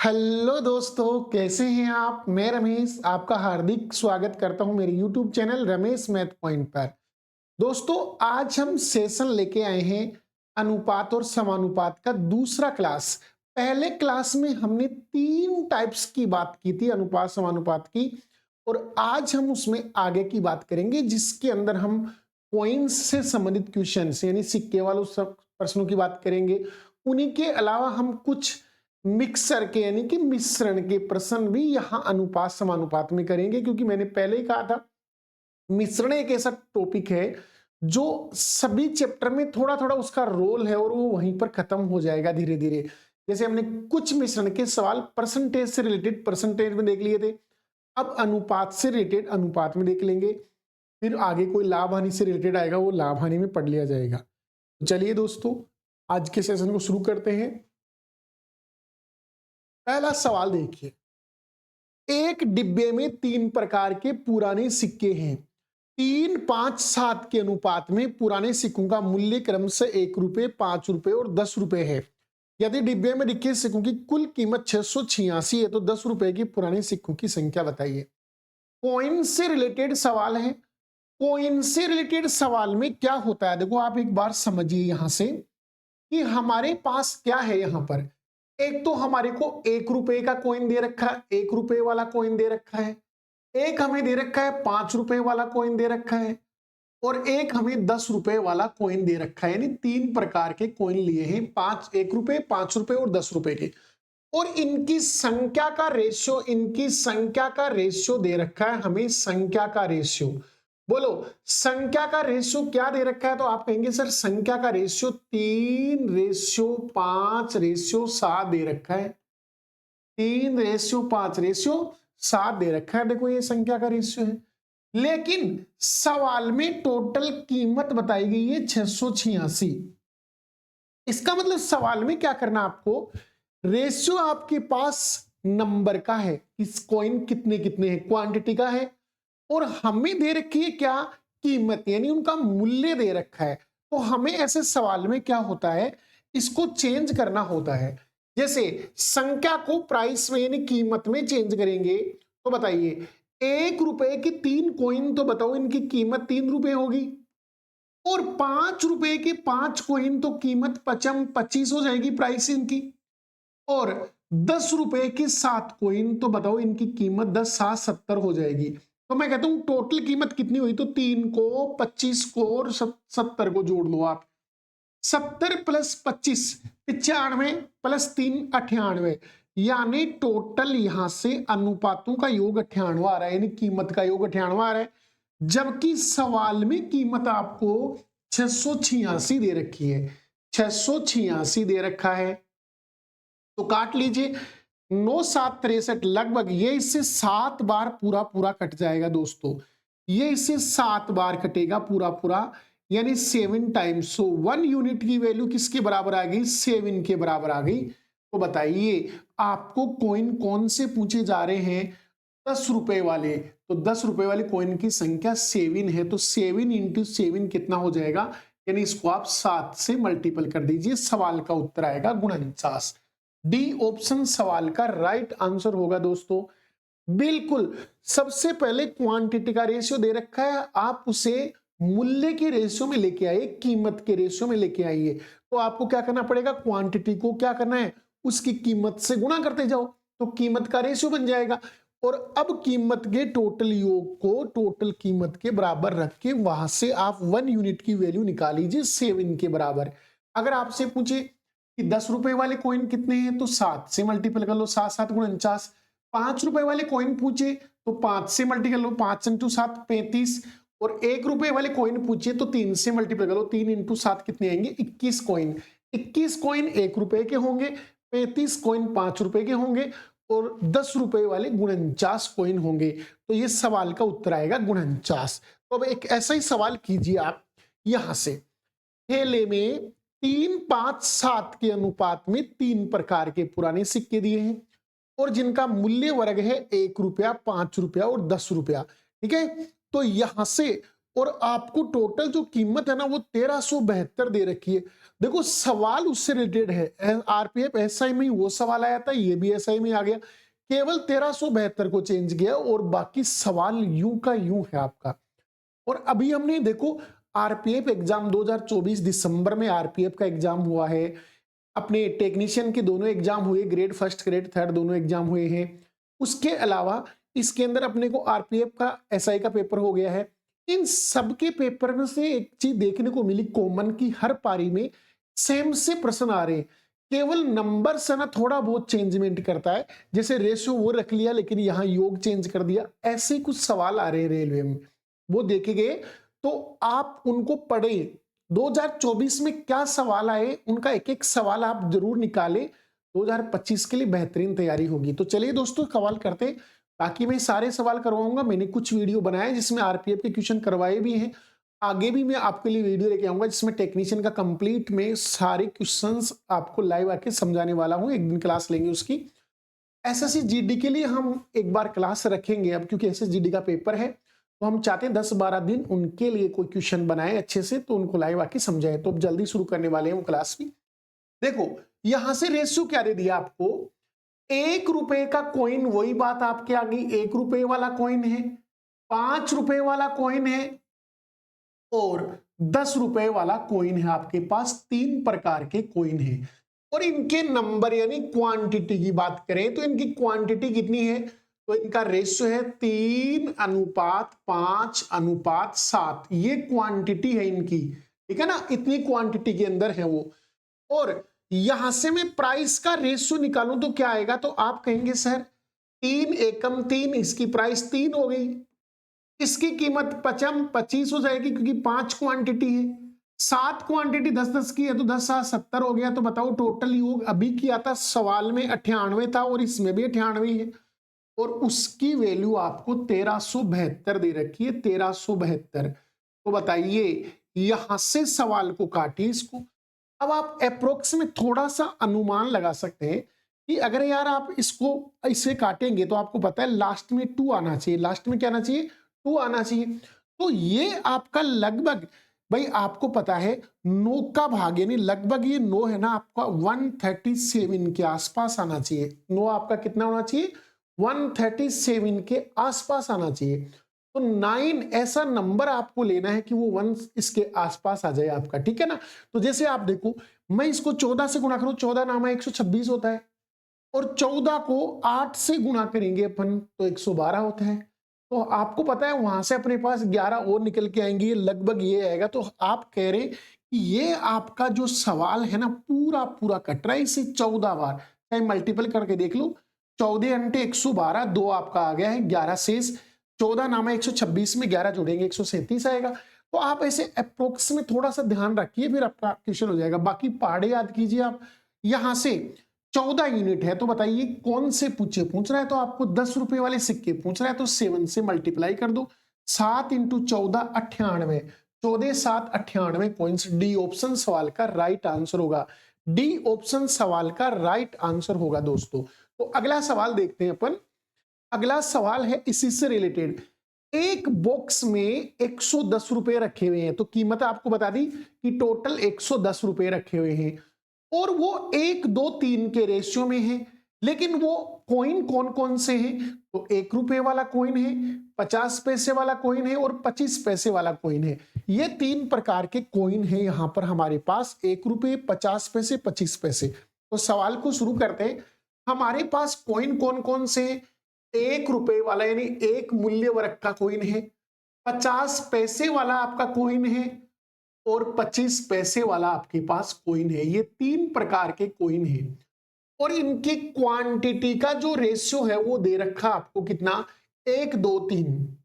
Hello दोस्तों, कैसे हैं आप। मैं रमेश आपका हार्दिक स्वागत करता हूं मेरे YouTube channel Ramesh math point पर। दोस्तों, आज हम सेशन लेके आए हैं अनुपात और समानुपात का दूसरा क्लास। पहले क्लास में हमने 3 टाइप्स की बात की थी अनुपात समानुपात की, और आज हम उसमें आगे की बात करेंगे जिसके अंदर हम कॉइन्स से संबंधित क्वेश्चन यानी सिक्के वालों सब प्रश्नों की बात करेंगे। उन्हीं के अलावा हम कुछ मिक्सर के यानी कि मिश्रण के प्रश्न भी यहाँ अनुपात समानुपात में करेंगे, क्योंकि मैंने पहले ही कहा था मिश्रण एक ऐसा टॉपिक है जो सभी चैप्टर में थोड़ा थोड़ा उसका रोल है और वो वहीं पर खत्म हो जाएगा धीरे धीरे। जैसे हमने कुछ मिश्रण के सवाल परसेंटेज से रिलेटेड परसेंटेज में देख लिए थे, अब अनुपात से रिलेटेड अनुपात में देख लेंगे, फिर आगे कोई लाभ हानि से रिलेटेड आएगा वो लाभ हानि में पढ़ लिया जाएगा। चलिए दोस्तों, आज के सेशन को शुरू करते हैं। पहला सवाल देखिए, एक डिब्बे में 3 प्रकार के पुराने सिक्के हैं। 3, 5, 7 के अनुपात में पुराने सिक्कों का मूल्य क्रम से 1 रुपए, 5 रुपए और 10 रुपए है। यदि डिब्बे में रखे सिक्कों की कुल कीमत 686 है तो 10 रुपए की पुराने सिक्कों की संख्या बताइए। कॉइन से रिलेटेड सवाल है। कॉइन से रिलेटेड सवाल में क्या होता है, देखो आप एक बार समझिए यहां से कि हमारे पास क्या है। यहां पर एक तो हमारे को 1 रुपए का कॉइन दे रखा है, 1 रुपए वाला कॉइन दे रखा है। एक हमें दे रखा है 5 रुपए वाला कॉइन दे रखा है, और एक हमें 10 रुपए वाला कॉइन दे रखा है। यानी 3 प्रकार के कॉइन लिए हैं, 1 रुपए, 5 रुपए और 10 रुपए के। और इनकी संख्या का रेशियो दे रखा है हमें। संख्या का रेशियो बोलो, संख्या का रेशियो क्या दे रखा है, तो आप कहेंगे सर संख्या का रेशियो 3:5:7 दे रखा है। 3:5:7 दे रखा है। देखो ये संख्या का रेशियो है, लेकिन सवाल में टोटल कीमत बताई गई है 686। इसका मतलब सवाल में क्या करना आपको, रेशियो आपके पास नंबर का है, इस कॉइन कितने कितने हैं क्वांटिटी का है, और हमें दे रखी है क्या, कीमत, यानी उनका मूल्य दे रखा है। तो हमें ऐसे सवाल में क्या होता है, इसको चेंज करना होता है। जैसे संख्या को प्राइस में यानी कीमत में चेंज करेंगे तो बताइए 1 रुपए की 3 कॉइन, तो बताओ इनकी कीमत 3 रुपए होगी। और 5 रुपए के 5 कॉइन तो कीमत 25 हो जाएगी प्राइस इनकी। और 10 रुपए की 7 कॉइन तो बताओ इनकी कीमत 10×7 = 70 हो जाएगी। तो मैं कहता हूं टोटल कीमत कितनी हुई, तो 3 को, 25 को और 70 को जोड़ लो आप। 70 + 25 95 + 3 98, यानी टोटल यहां से अनुपातों का योग 98 आ रहा है, यानी कीमत का योग 98 आ रहा है। जबकि सवाल में कीमत आपको 686 दे रखी है, 686 दे रखा है। तो काट लीजिए, 9×7 = 63, लगभग ये इससे 7 बार पूरा पूरा कट जाएगा दोस्तों। ये इससे 7 बार कटेगा पूरा पूरा, यानी 7 टाइम्स। सो 1 यूनिट की वैल्यू किसके बराबर आ गई, 7 के बराबर आ गई। तो बताइए आपको कॉइन कौन से पूछे जा रहे हैं, 10 रुपए वाले। तो 10 रुपए वाले कॉइन की संख्या 7 है, तो 7 × 7 कितना हो जाएगा, यानी इसको आप 7 से मल्टीपल कर दीजिए। सवाल का उत्तर आएगा 49। डी ऑप्शन सवाल का राइट आंसर होगा दोस्तों। बिल्कुल, सबसे पहले क्वांटिटी का रेशियो दे रखा है, आप उसे मूल्य के रेशियो में लेके आइए, कीमत के रेशियो में लेके आइए। तो आपको क्या करना पड़ेगा, क्वांटिटी को क्या करना है, उसकी कीमत से गुणा करते जाओ, तो कीमत का रेशियो बन जाएगा। और अब कीमत के टोटल योग को टोटल कीमत के बराबर रख के वहां से आप 1 यूनिट की वैल्यू निकाल लीजिए 7 के बराबर। अगर आपसे पूछे कि 10 रुपए वाले कॉइन कितने हैं, तो 7 से मल्टीपल कर लो, 7×7 = 49। 5 रुपए वाले कॉइन पूछे तो 5 से मल्टीपल कर लो, 5×7 = 35। और 1 रुपए वाले कॉइन पूछे तो 3 से मल्टीपल कर लो, 3×7 कितने आएंगे, 21 कॉइन। 21 कॉइन 1 रुपए के होंगे, 35 कॉइन 5 रुपए के होंगे, और 10 रुपए वाले 49 कॉइन होंगे। तो ये सवाल का उत्तर आएगा 49। तो अब एक ऐसा ही सवाल कीजिए आप यहां से, थैले में 3:5:7 के अनुपात में 3 प्रकार के पुराने सिक्के दिए हैं, और जिनका मूल्य वर्ग है 1 रुपया, 5 रुपया और 10 रुपया। ठीक है, तो यहां से और आपको टोटल जो कीमत है ना वो 1372 दे रखी है। देखो सवाल उससे रिलेटेड है, आरपीएफ एसआई में वो सवाल आया था, ये भी एसआई में आ गया, केवल 1372 को चेंज किया और बाकी सवाल यूं का यूं है आपका। और अभी हमने देखो आरपीएफ एग्जाम 2024 दिसंबर में आरपीएफ का एग्जाम हुआ है, अपने टेक्नीशियन के दोनों एग्जाम हुए, ग्रेड फर्स्ट ग्रेड थर्ड दोनों एग्जाम हुए हैं। उसके अलावा इसके अंदर अपने को आरपीएफ का एसआई का पेपर हो गया है। इन सब के पेपर में से एक चीज देखने को मिली कॉमन की हर पारी में सेम से प्रश्न आ रहे हैं, केवल नंबर से ना थोड़ा बहुत चेंजमेंट करता है, जैसे रेशियो वो रख लिया लेकिन यहाँ योग चेंज कर दिया, ऐसे कुछ सवाल आ रहे हैं रेलवे में, वो देखे गए तो आप उनको पढ़ें। 2024 में क्या सवाल आए उनका एक एक सवाल आप जरूर निकालें, 2025 के लिए बेहतरीन तैयारी होगी। तो चलिए दोस्तों सवाल करते हैं, बाकी मैं सारे सवाल करवाऊंगा, मैंने कुछ वीडियो बनाए जिसमें आरपीएफ के क्वेश्चन करवाए भी हैं, आगे भी मैं आपके लिए वीडियो लेके आऊंगा जिसमें टेक्नीशियन का कंप्लीट में सारे क्वेश्चंस आपको लाइव आके समझाने वाला हूं, एक दिन क्लास लेंगे उसकी। एसएससी जीडी के लिए हम एक बार क्लास रखेंगे अब, क्योंकि एसएससी जीडी का पेपर है तो हम चाहते हैं 10-12 दिन उनके लिए कोई क्वेश्चन बनाए अच्छे से, तो उनको लाइव आके समझाए। तो अब जल्दी शुरू करने वाले हैं वो क्लास भी। देखो यहां से रेशियो क्या दे दिया आपको, 1 रुपए का कॉइन, वही बात आपके आगे, 1 रुपए वाला कॉइन है, 5 रुपए वाला कॉइन है और 10 रुपए वाला कॉइन है। आपके पास 3 प्रकार के कॉइन है और इनके नंबर यानी क्वांटिटी की बात करें तो इनकी क्वांटिटी कितनी है, तो इनका रेशियो है 3:5:7, ये क्वांटिटी है इनकी, ठीक है ना, इतनी क्वांटिटी के अंदर है वो। और यहां से मैं प्राइस का रेशियो निकालूं तो क्या आएगा, तो आप कहेंगे सर 3 एकम 3, इसकी प्राइस 3 हो गई, इसकी कीमत 25 हो जाएगी क्योंकि 5 क्वांटिटी है, 7 क्वांटिटी 10-10 की है तो 10-7 हो गया। तो बताओ टोटल योग अभी किया था सवाल में 98 था और इसमें भी 98 है और उसकी वैल्यू आपको 1372 दे रखी है, 1372। तो बताइए यहां से सवाल को काटिए इसको। अब आप अप्रोक्स में थोड़ा सा अनुमान लगा सकते हैं कि अगर यार आप इसको इसे काटेंगे तो आपको पता है लास्ट में 2 आना चाहिए, लास्ट में क्या आना चाहिए, 2 आना चाहिए। तो ये आपका लगभग, भाई आपको पता है 9 का भाग यानी लगभग ये 9 है ना आपका 137 के आसपास आना चाहिए, 9 आपका कितना होना चाहिए, 137 के आसपास आना चाहिए। तो 9 ऐसा नंबर आपको लेना है कि वो 1 इसके आसपास आ जाए आपका, ठीक है ना। तो जैसे आप देखो मैं इसको 14 से गुणा करूं, 14 नामा 126 होता है और 14 को 8 से गुणा करेंगे अपन तो 112 होता है। तो आपको पता है वहां से अपने पास 11 और निकल के आएंगे, लगभग ये आएगा। तो आप कह रहे हैं कि ये आपका जो सवाल है ना पूरा पूरा कट रहा है, इसे 14 बार चाहे मल्टीपल करके देख लो, 14 × 112, 2 आपका आ गया है, 11 शेष, 14 नामा 126 में 11 जोड़ेंगे 137 आएगा। तो आप ऐसे अप्रोक्स में थोड़ा सा ध्यान रखिए फिर आपका क्वेश्चन हो जाएगा। बाकी पहाड़े याद कीजिए आप, यहां से 14 यूनिट है तो बताइए कौन से पूछ रहा है, तो आपको 10 रुपए वाले सिक्के पूछ रहा है तो 7 से मल्टीप्लाई कर दो, 7 × 14 98, 14×7 98 कॉइंस। डी ऑप्शन सवाल का राइट आंसर होगा, डी ऑप्शन सवाल का राइट आंसर होगा दोस्तों। तो अगला सवाल देखते हैं अपन, अगला सवाल है इसी से रिलेटेड। एक बॉक्स में 110 रुपए रखे हुए हैं, तो कीमत आपको बता दी कि टोटल 110 रुपए रखे हुए हैं और वो 1, 2, 3 के रेशियो में है, लेकिन वो कॉइन कौन कौन से हैं, तो 1 रुपए वाला कॉइन है, 50 पैसे वाला कॉइन है और 25 पैसे वाला कॉइन है। ये 3 प्रकार के कॉइन है यहां पर हमारे पास, 1 रुपए, 50 पैसे, 25 पैसे। तो सवाल को शुरू करते हैं, हमारे पास कॉइन कौन कौन से हैं, 1 रुपए वाला यानी 1 मूल्य वर्ग का कॉइन है, 50 पैसे वाला आपका कॉइन है और 25 पैसे वाला आपके पास कॉइन है। ये 3 प्रकार के कॉइन है और इनकी क्वांटिटी का जो रेशियो है वो दे रखा आपको कितना, 1, 2, 3,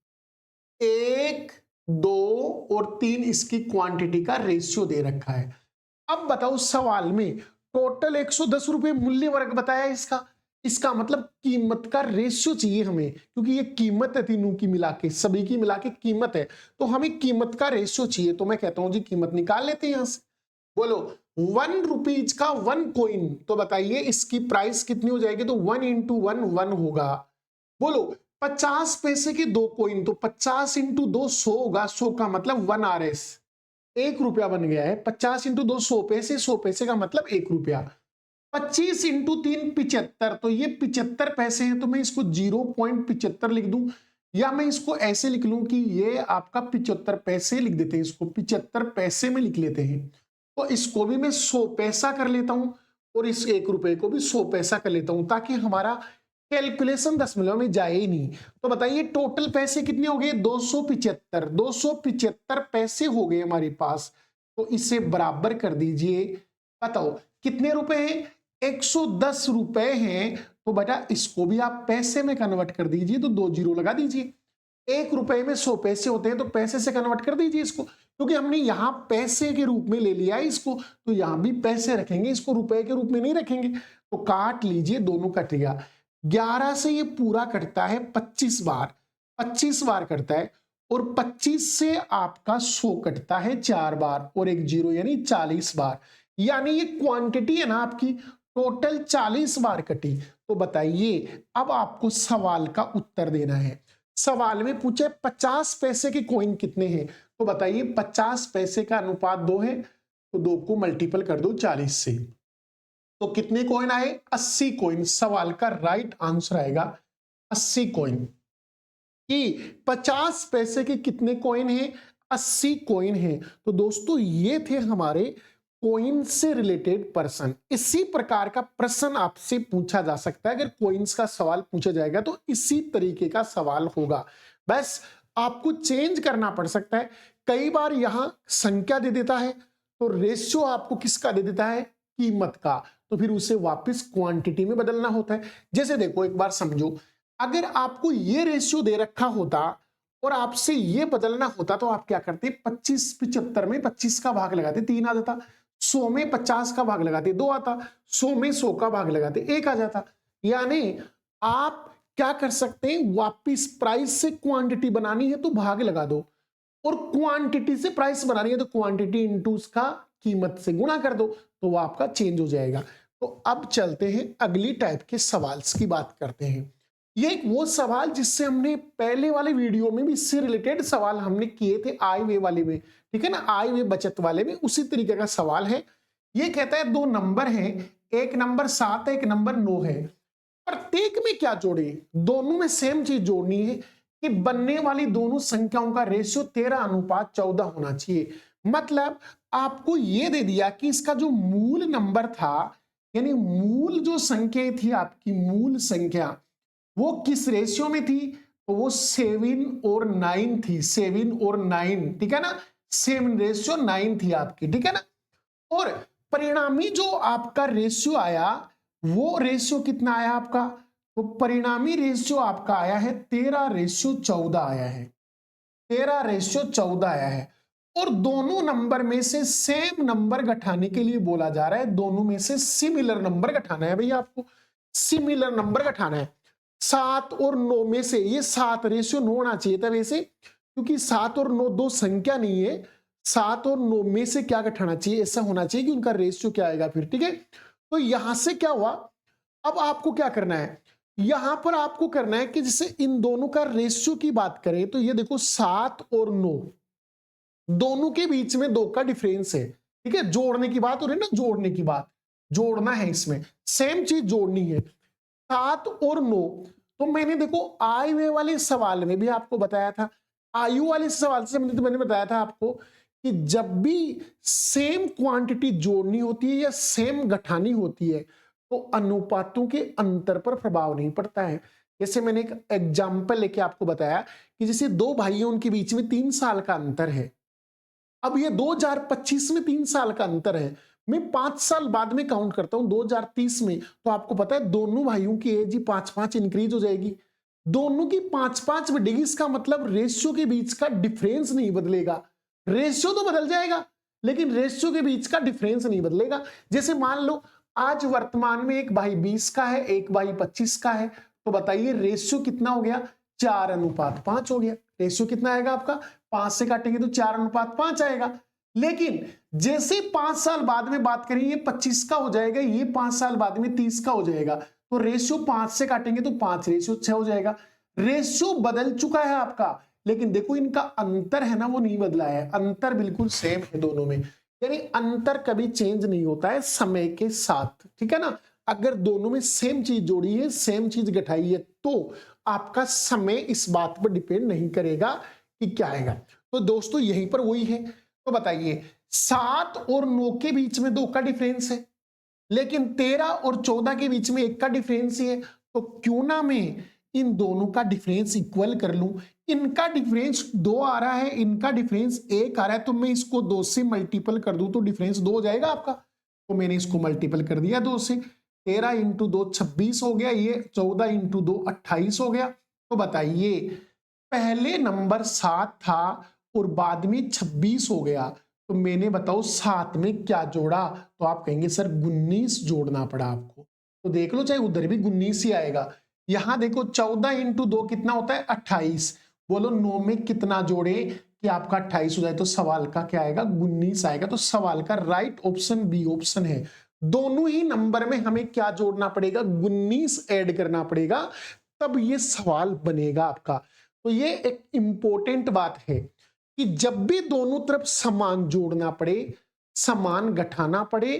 1, 2 और 3 इसकी क्वांटिटी का रेशियो दे रखा है। अब बताओ सवाल में टोटल 110 रुपए मूल्य वर्ग बताया इसका, इसका मतलब कीमत का रेशियो चाहिए हमें, क्योंकि ये कीमत है तीनों की मिला के, सभी की मिला के कीमत है, तो हमें कीमत का रेशियो चाहिए। तो मैं कहता हूं जी कीमत निकाल लेते हैं यहां से। बोलो 1 रुपीज का 1 कॉइन, तो बताइए इसकी प्राइस कितनी हो जाएगी, तो 1 × 1 1 होगा। बोलो 50 पैसे के 2 कॉइन, तो 50 इंटू 2 100 होगा, 100 का मतलब 1 RS, 1 रुपया बन गया है। 50 इंटू 2 100 पैसे, 100 पैसे का मतलब 1 रुपया। 25 इंटू 3 75, तो ये 75 पैसे हैं, तो मैं इसको 0.75 लिख दूं, या मैं इसको ऐसे लिख लूं कि ये आपका 75 पैसे लिख देते हैं, इसको 75 पैसे में लिख लेते हैं। तो इसको भी मैं 100 पैसा कर लेता हूं और इस 1 रुपए को भी 100 पैसा कर लेता हूं, ताकि हमारा कैलकुलेशन दशमलव में जाए ही नहीं। तो बताइए टोटल पैसे कितने हो गए? 275। 275 पैसे हो गए हमारे पास, तो इसे बराबर कर दीजिए। बताओ कितने रुपए हैं? 110 रुपए हैं। तो बेटा इसको भी आप पैसे में कन्वर्ट कर दीजिए, तो 2 जीरो लगा दीजिए। 1 रुपए में 100 पैसे होते हैं, तो पैसे से कन्वर्ट कर दीजिए इसको, क्योंकि हमने यहां पैसे के रूप में ले लिया है इसको, तो यहां भी पैसे रखेंगे, इसको रुपए के रूप में नहीं रखेंगे। तो काट लीजिए, दोनों कट गया। 11 से ये पूरा कटता है 25 बार, 25 बार कटता है, और 25 से आपका 100 कटता है 4 बार, और एक जीरो यानी 40 बार। यानी ये क्वांटिटी है ना आपकी टोटल 40 बार कटी। तो बताइए अब आपको सवाल का उत्तर देना है। सवाल में पूछे 50 पैसे के कॉइन कितने हैं, तो बताइए 50 पैसे का अनुपात 2 है, तो 2 को मल्टीपल कर दो 40 से, तो कितने कॉइन आए? 80 कॉइन। सवाल का राइट आंसर आएगा 80 कॉइन। कि 50 पैसे के कितने कॉइन हैं? 80 कॉइन हैं। तो दोस्तों ये थे हमारे कॉइन से रिलेटेड प्रश्न। इसी प्रकार का प्रश्न आपसे पूछा जा सकता है, अगर कॉइन्स का सवाल पूछा जाएगा तो इसी तरीके का सवाल होगा, बस आपको चेंज करना पड़ सकता है। कई बार यहां संख्या दे देता है, तो रेशियो आपको किसका दे देता है? कीमत का, तो फिर उसे वापस क्वांटिटी में बदलना होता है। जैसे देखो एक बार समझो, अगर आपको ये रेशियो दे रखा होता और आपसे ये बदलना होता, तो आप क्या करते? 25 75 में 25 का भाग लगाते 3 आ जाता, 100 में 50 का भाग लगाते 2 आता, 100 में 100 का भाग लगाते 1 आ जाता। यानी आप क्या कर सकते हैं? वापिस प्राइस से क्वांटिटी बनानी है तो भाग लगा दो, और क्वांटिटी से प्राइस बनानी है तो क्वांटिटी इंटू उसका कीमत से गुणा कर दो, तो वो आपका चेंज हो जाएगा। तो अब चलते हैं अगली टाइप के सवाल की बात करते हैं। ये एक वो सवाल जिससे हमने पहले वाले वीडियो में भी इससे रिलेटेड सवाल हमने किए थे, आय व्यय वाले में, ठीक है ना, आय व्यय बचत वाले में, उसी तरीके का सवाल है। ये कहता है 2 नंबर हैं, एक नंबर 7 है, एक नंबर 9 है, प्रत्येक में क्या जोड़े? दोनों में सेम चीज जोड़नी है कि बनने वाली दोनों संख्याओं का रेशियो 13:14 होना चाहिए। मतलब आपको यह दे दिया कि इसका जो मूल नंबर था, यानी मूल जो संख्या थी आपकी, मूल संख्या वो किस रेशियो में थी? तो वो 7 और 9 थी, 7 और 9, ठीक है ना, 7:9 थी आपकी, ठीक है ना। और परिणामी जो आपका रेशियो आया, वो रेशियो कितना आया आपका? तो परिणामी रेशियो आपका आया है 13:14 आया है, 13:14 आया है। और दोनों नंबर में से सेम नंबर घटाने के लिए बोला जा रहा है, दोनों में से सिमिलर नंबर घटाना है भैया, आपको सिमिलर नंबर घटाना है। 7 और 9 में से, ये 7:9 होना चाहिए था वैसे, क्योंकि 7 और 9 दो संख्या नहीं है। 7 और 9 में से क्या घटाना चाहिए? ऐसा होना चाहिए कि उनका रेशियो क्या आएगा फिर, ठीक है। तो यहां से क्या हुआ, अब आपको क्या करना है? यहां पर आपको करना है कि जैसे इन दोनों का रेशियो की बात करें, तो ये देखो 7 और 9 दोनों के बीच में 2 का डिफरेंस है, ठीक है। जोड़ने की बात हो रही है ना, जोड़ने की बात, जोड़ना है, इसमें सेम चीज जोड़नी है, 7 और 9। तो मैंने देखो आय व्यय वाले सवाल में भी आपको बताया था, आयु वाले सवाल से मैंने बताया था आपको कि जब भी सेम क्वांटिटी जोड़नी होती है या सेम घटानी होती है, तो अनुपातों के अंतर पर प्रभाव नहीं पड़ता है। जैसे मैंने एक एग्जाम्पल लेके आपको बताया कि जैसे 2 भाई हैं, उनके बीच में 3 साल का अंतर है। अब ये 2025 में 3 साल का अंतर है, मैं 5 साल बाद में काउंट करता हूं 2030 में, तो आपको पता है दोनों भाइयों की एज ही 5-5 इंक्रीज हो जाएगी, दोनों की 5-5 बढ़ेगी। इसका मतलब रेशियो के बीच का डिफरेंस नहीं बदलेगा, रेशियो तो बदल जाएगा लेकिन रेशियो के बीच का डिफरेंस नहीं बदलेगा। जैसे मान लो आज वर्तमान में एक भाई 20 का है, एक भाई 25 का है, तो बताइए रेशियो कितना हो गया? 4:5 हो गया। रेशियो कितना आएगा आपका? 5 से काटेंगे तो 4:5 आएगा। लेकिन जैसे 5 साल बाद में बात करें, ये 25 का हो जाएगा, ये 5 साल बाद में 30 का हो जाएगा, तो रेशियो 5 से काटेंगे तो 5:6 हो जाएगा। रेशियो बदल चुका है आपका, लेकिन देखो इनका अंतर है ना वो नहीं बदला है, अंतर बिल्कुल सेम है दोनों में, यानी अंतर कभी चेंज नहीं होता है समय के साथ, ठीक है ना। अगर दोनों में सेम चीज जोड़ी है, सेम चीज घटाई है, तो आपका समय इस बात पर डिपेंड नहीं करेगा कि क्या आएगा। तो दोस्तों यहीं पर वही है। तो बताइए 7 और 9 के बीच में 2 का डिफरेंस है, लेकिन 13 और 14 के बीच में 1 का डिफरेंस ही है, तो क्यों ना मैं इन दोनों का डिफरेंस इक्वल कर लूं। इनका डिफरेंस 2 आ रहा है, इनका डिफरेंस 1 आ रहा है, तो मैं इसको 2 से मल्टीपल कर दूं तो डिफरेंस 2 हो जाएगा आपका। तो मैंने इसको मल्टीपल कर दिया 2 से, 13 इंटू 2 26 हो गया, ये 14 इंटू 2 28 हो गया। तो बताइए पहले नंबर 7 था और बाद में 26 हो गया, तो मैंने बताओ 7 में क्या जोड़ा, तो आप कहेंगे सर 19 जोड़ना पड़ा आपको। तो देख लो चाहे उधर भी 19 ही आएगा। यहां देखो 14 इंटू 2 कितना होता है 28, बोलो 9 में कितना जोड़े कि आपका 28 हो जाए, तो सवाल का क्या आएगा 19 आएगा। तो सवाल का राइट ऑप्शन बी ऑप्शन है। दोनों ही नंबर में हमें क्या जोड़ना पड़ेगा 19 ऐड करना पड़ेगा, तब ये सवाल बनेगा आपका। तो ये एक इंपॉर्टेंट बात है कि जब भी दोनों तरफ समान जोड़ना पड़े, समान घटाना पड़े,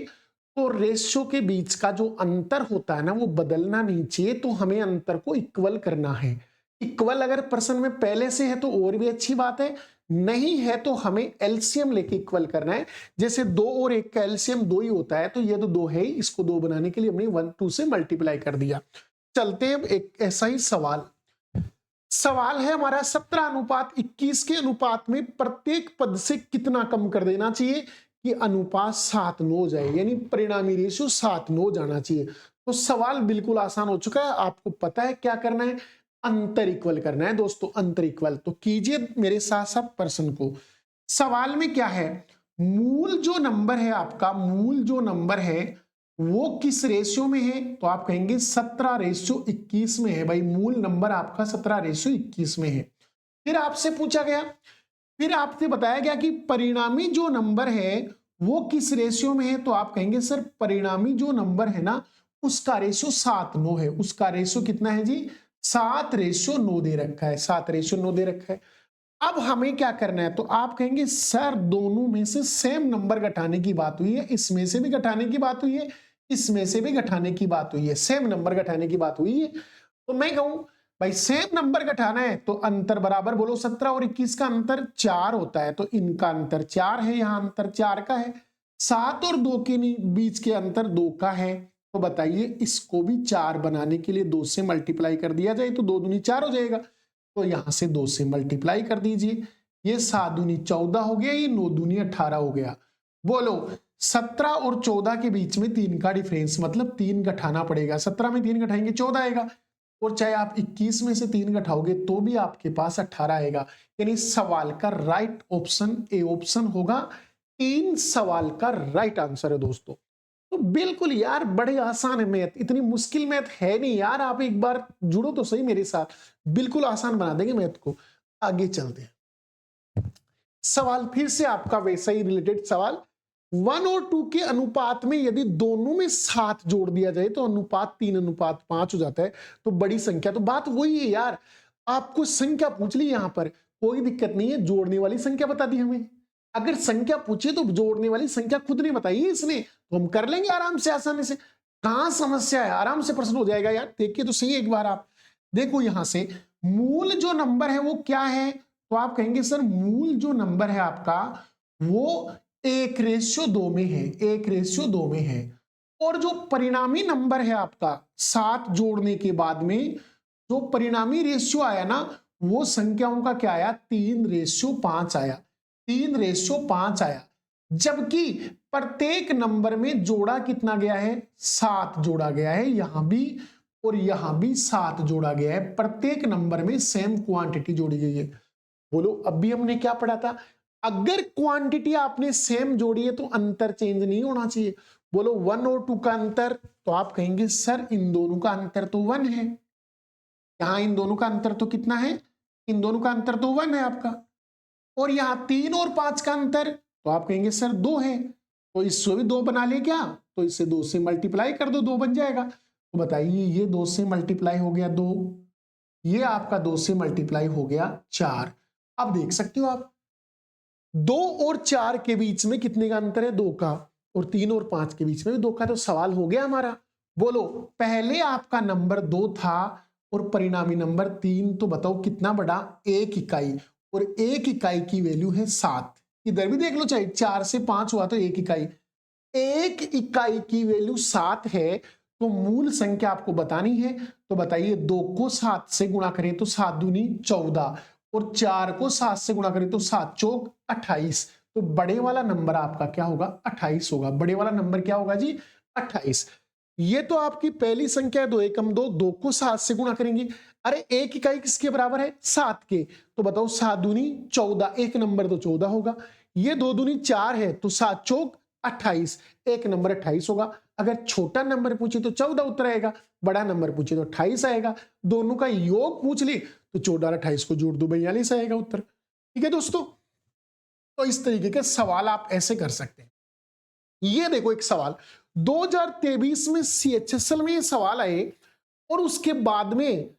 तो रेशियो के बीच का जो अंतर होता है ना वो बदलना नहीं चाहिए, तो हमें अंतर को इक्वल करना है। इक्वल अगर प्रश्न में पहले से है तो और भी अच्छी बात है, नहीं है तो हमें एलसीएम लेके इक्वल करना है। जैसे 2 और 1 का एलसीएम 2 ही होता है, तो ये तो 2 है ही, इसको 2 बनाने के लिए हमने 1 2 से मल्टीप्लाई कर दिया। चलते हैं एक ऐसा ही सवाल। सवाल है हमारा 17:21 के अनुपात में प्रत्येक पद से कितना कम कर देना चाहिए कि अनुपात 7:9 हो जाए, यानी परिणामी रेशियो 7:9 जाना चाहिए। तो सवाल बिल्कुल आसान हो चुका है, आपको पता है क्या करना है, अंतर इक्वल करना है दोस्तों, अंतर इक्वल। तो कीजिए मेरे साथ साथ प्रश्न को। सवाल में क्या है, मूल जो नंबर है आपका, मूल जो नंबर है वो किस रेशियो में है, तो आप कहेंगे 17:21 में है। भाई मूल नंबर आपका 17:21 में है। फिर आपसे पूछा गया, फिर आपसे बताया गया कि परिणामी जो नंबर है वो किस रेशियो में है, तो आप कहेंगे सर परिणामी जो नंबर है ना उसका रेशियो 7:9 है। उसका रेशियो कितना है जी 7:9 दे रखा है, 7:9 दे रखा है। अब हमें क्या करना है, तो आप कहेंगे सर दोनों में से सेम नंबर घटाने की बात हुई है, इसमें से भी घटाने की बात हुई है, इसमें से भी घटाने की बात हुई है, सेम नंबर घटाने की बात हुई है। तो मैं कहूं भाई सेम नंबर घटाना है तो अंतर बराबर, बोलो 17 और 21 का अंतर 4 होता है, तो इनका अंतर 4 है, यहां अंतर 4 का है। 7 और 2 के बीच के अंतर 2 का है। तो बताइए इसको भी 4 बनाने के लिए 2 से मल्टीप्लाई कर दिया जाए तो 2 दूनी 4 हो जाएगा, तो यहां से 2 से मल्टीप्लाई कर दीजिए, ये 7 दूनी 14 हो गया, ये 9 दूनी 18 हो गया। बोलो 17 और 14 के बीच में 3 का डिफरेंस, मतलब 3 घटाना पड़ेगा, 17 में 3 घटाएंगे 14 आएगा, और चाहे आप 21 में से 3 घटाओगे तो भी आपके पास 18 आएगा। यानी सवाल का राइट ऑप्शन ए ऑप्शन होगा, 3 सवाल का राइट आंसर है दोस्तों। तो बिल्कुल यार बड़े आसान है मैथ, इतनी मुश्किल मैथ है नहीं यार, आप एक बार जुड़ो तो सही मेरे साथ, बिल्कुल आसान बना देंगे मैथ को। आगे चलते हैं, सवाल फिर से आपका वैसा ही रिलेटेड सवाल, 1 और 2 के अनुपात में यदि दोनों में 7 जोड़ दिया जाए तो अनुपात 3:5 हो जाता है, तो बड़ी संख्या, तो बात वही है यार, आपको संख्या पूछ ली यहां पर कोई दिक्कत नहीं है, जोड़ने वाली संख्या बता दी हमें। अगर संख्या पूछे तो जोड़ने वाली संख्या खुद नहीं बताई इसने, तो हम कर लेंगे आराम से आसानी से, कहां समस्या है, आराम से प्रश्न हो जाएगा यार। देखिए तो सही एक बार आप देखो यहां से, मूल जो नंबर है वो क्या है, तो आप कहेंगे सर मूल जो नंबर है आपका वो 1:2 में है, 1:2 में है। और जो परिणामी नंबर है आपका 7 जोड़ने के बाद में जो परिणामी रेशियो आया ना वो संख्याओं का क्या आया 3:5 आया, 3:5 आया। जबकि प्रत्येक नंबर में जोड़ा कितना गया है 7 जोड़ा गया है, यहां भी और यहां भी 7 जोड़ा गया है, प्रत्येक नंबर में सेम क्वांटिटी जोड़ी गई है। बोलो अभी हमने क्या पढ़ा था, अगर क्वांटिटी आपने सेम जोड़ी है तो अंतर चेंज नहीं होना चाहिए। बोलो 1 और 2 का अंतर, तो आप कहेंगे सर इन दोनों का अंतर तो 1 है, यहां इन दोनों का अंतर तो कितना है, इन दोनों का अंतर तो 1 है आपका, और यहां 3 और 5 का अंतर, तो आप कहेंगे सर 2 है, तो इससे भी 2 बना ले क्या, तो इससे 2 से मल्टीप्लाई कर दो, 2 बन जाएगा। तो बताइए ये 2 से मल्टीप्लाई हो गया 2, ये आपका 2 से मल्टीप्लाई हो गया 4। अब देख सकते हो आप 2 और 4 के बीच में कितने का अंतर है, 2 का, और 3 और 5 के बीच में भी 2 का। तो सवाल हो गया हमारा। बोलो पहले आपका नंबर 2 था और परिणामी नंबर 3, तो बताओ कितना बड़ा, 1 इकाई, और 1 इकाई की वैल्यू है 7। इधर भी देख लो, चाहे 4 से 5 हुआ तो 1 इकाई, 1 इकाई की वैल्यू 7 है। तो मूल संख्या आपको बतानी है। तो बताइए 2 को 7 से गुणा करें तो 7 दूनी 14, और 4 को 7 से गुणा करें तो 7 चौक 28। तो बड़े वाला नंबर आपका क्या होगा, 28 होगा। बड़े वाला नंबर क्या होगा जी, 28। ये तो आपकी पहली संख्या है, 2 एकम 2, 2 को 7 से गुणा करेंगे। अरे 1 इकाई किसके बराबर है, 7 के। तो बताओ 7 दूनी 14, एक नंबर तो 14 होगा। ये 2 दूनी 4 है, तो 7 चौक 28, एक नंबर 28 होगा। अगर छोटा नंबर पूछे तो 14 उत्तर आएगा, बड़ा नंबर पूछे तो 28 आएगा। दोनों का योग पूछ ली तो 14 और 28 को जोड़ दो, 42 आएगा उत्तर। ठीक है दोस्तों, तो इस तरीके के सवाल आप ऐसे कर सकते हैं। ये देखो एक सवाल 2023 में CHSL में ये सवाल आए, और उसके बाद में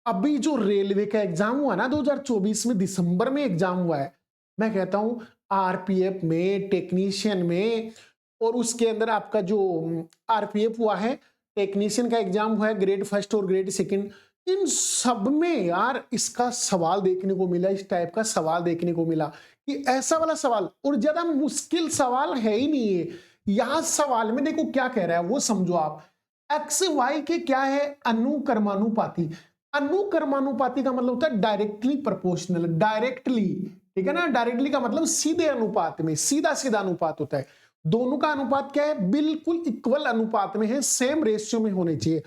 अभी जो रेलवे का एग्जाम हुआ ना 2024 में दिसंबर में एग्जाम हुआ है, मैं कहता हूं RPF में, टेक्नीशियन में, और उसके अंदर आपका जो RPF हुआ है, टेक्नीशियन का एग्जाम हुआ है, ग्रेड फर्स्ट और ग्रेड सेकंड, इन सब में यार इसका सवाल देखने को मिला, इस टाइप का सवाल देखने को मिला कि ऐसा वाला सवाल, और ज्यादा मुश्किल सवाल है ही नहीं है। यहां सवाल में देखो क्या कह रहा है वो समझो आप। एक्स वाई के क्या है, अनुक्रमानुपाती। अनुक्रमानुपाती का मतलब होता है डायरेक्टली प्रोपोर्शनल, डायरेक्टली, ठीक है ना। डायरेक्टली का मतलब सीधे अनुपात में, सीधा सीधा अनुपात होता है। दोनों का अनुपात क्या है, बिल्कुल इक्वल अनुपात में है, सेम रेशियो में होने चाहिए।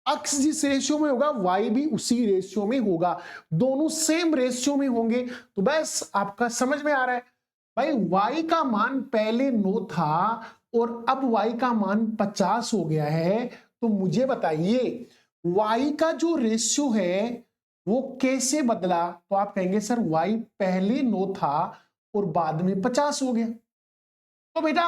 एक्स जिस रेशियो में होगा वाई भी उसी रेशियो में होगा, दोनों सेम रेशियो में होंगे। तो बस आपका समझ में आ रहा है भाई, वाई का मान पहले 9 था और अब वाई का मान 50 हो गया है। तो मुझे बताइए वाई का जो रेशियो है वो कैसे बदला। तो आप कहेंगे सर वाई पहले 9 था और बाद में 50 हो गया। तो बेटा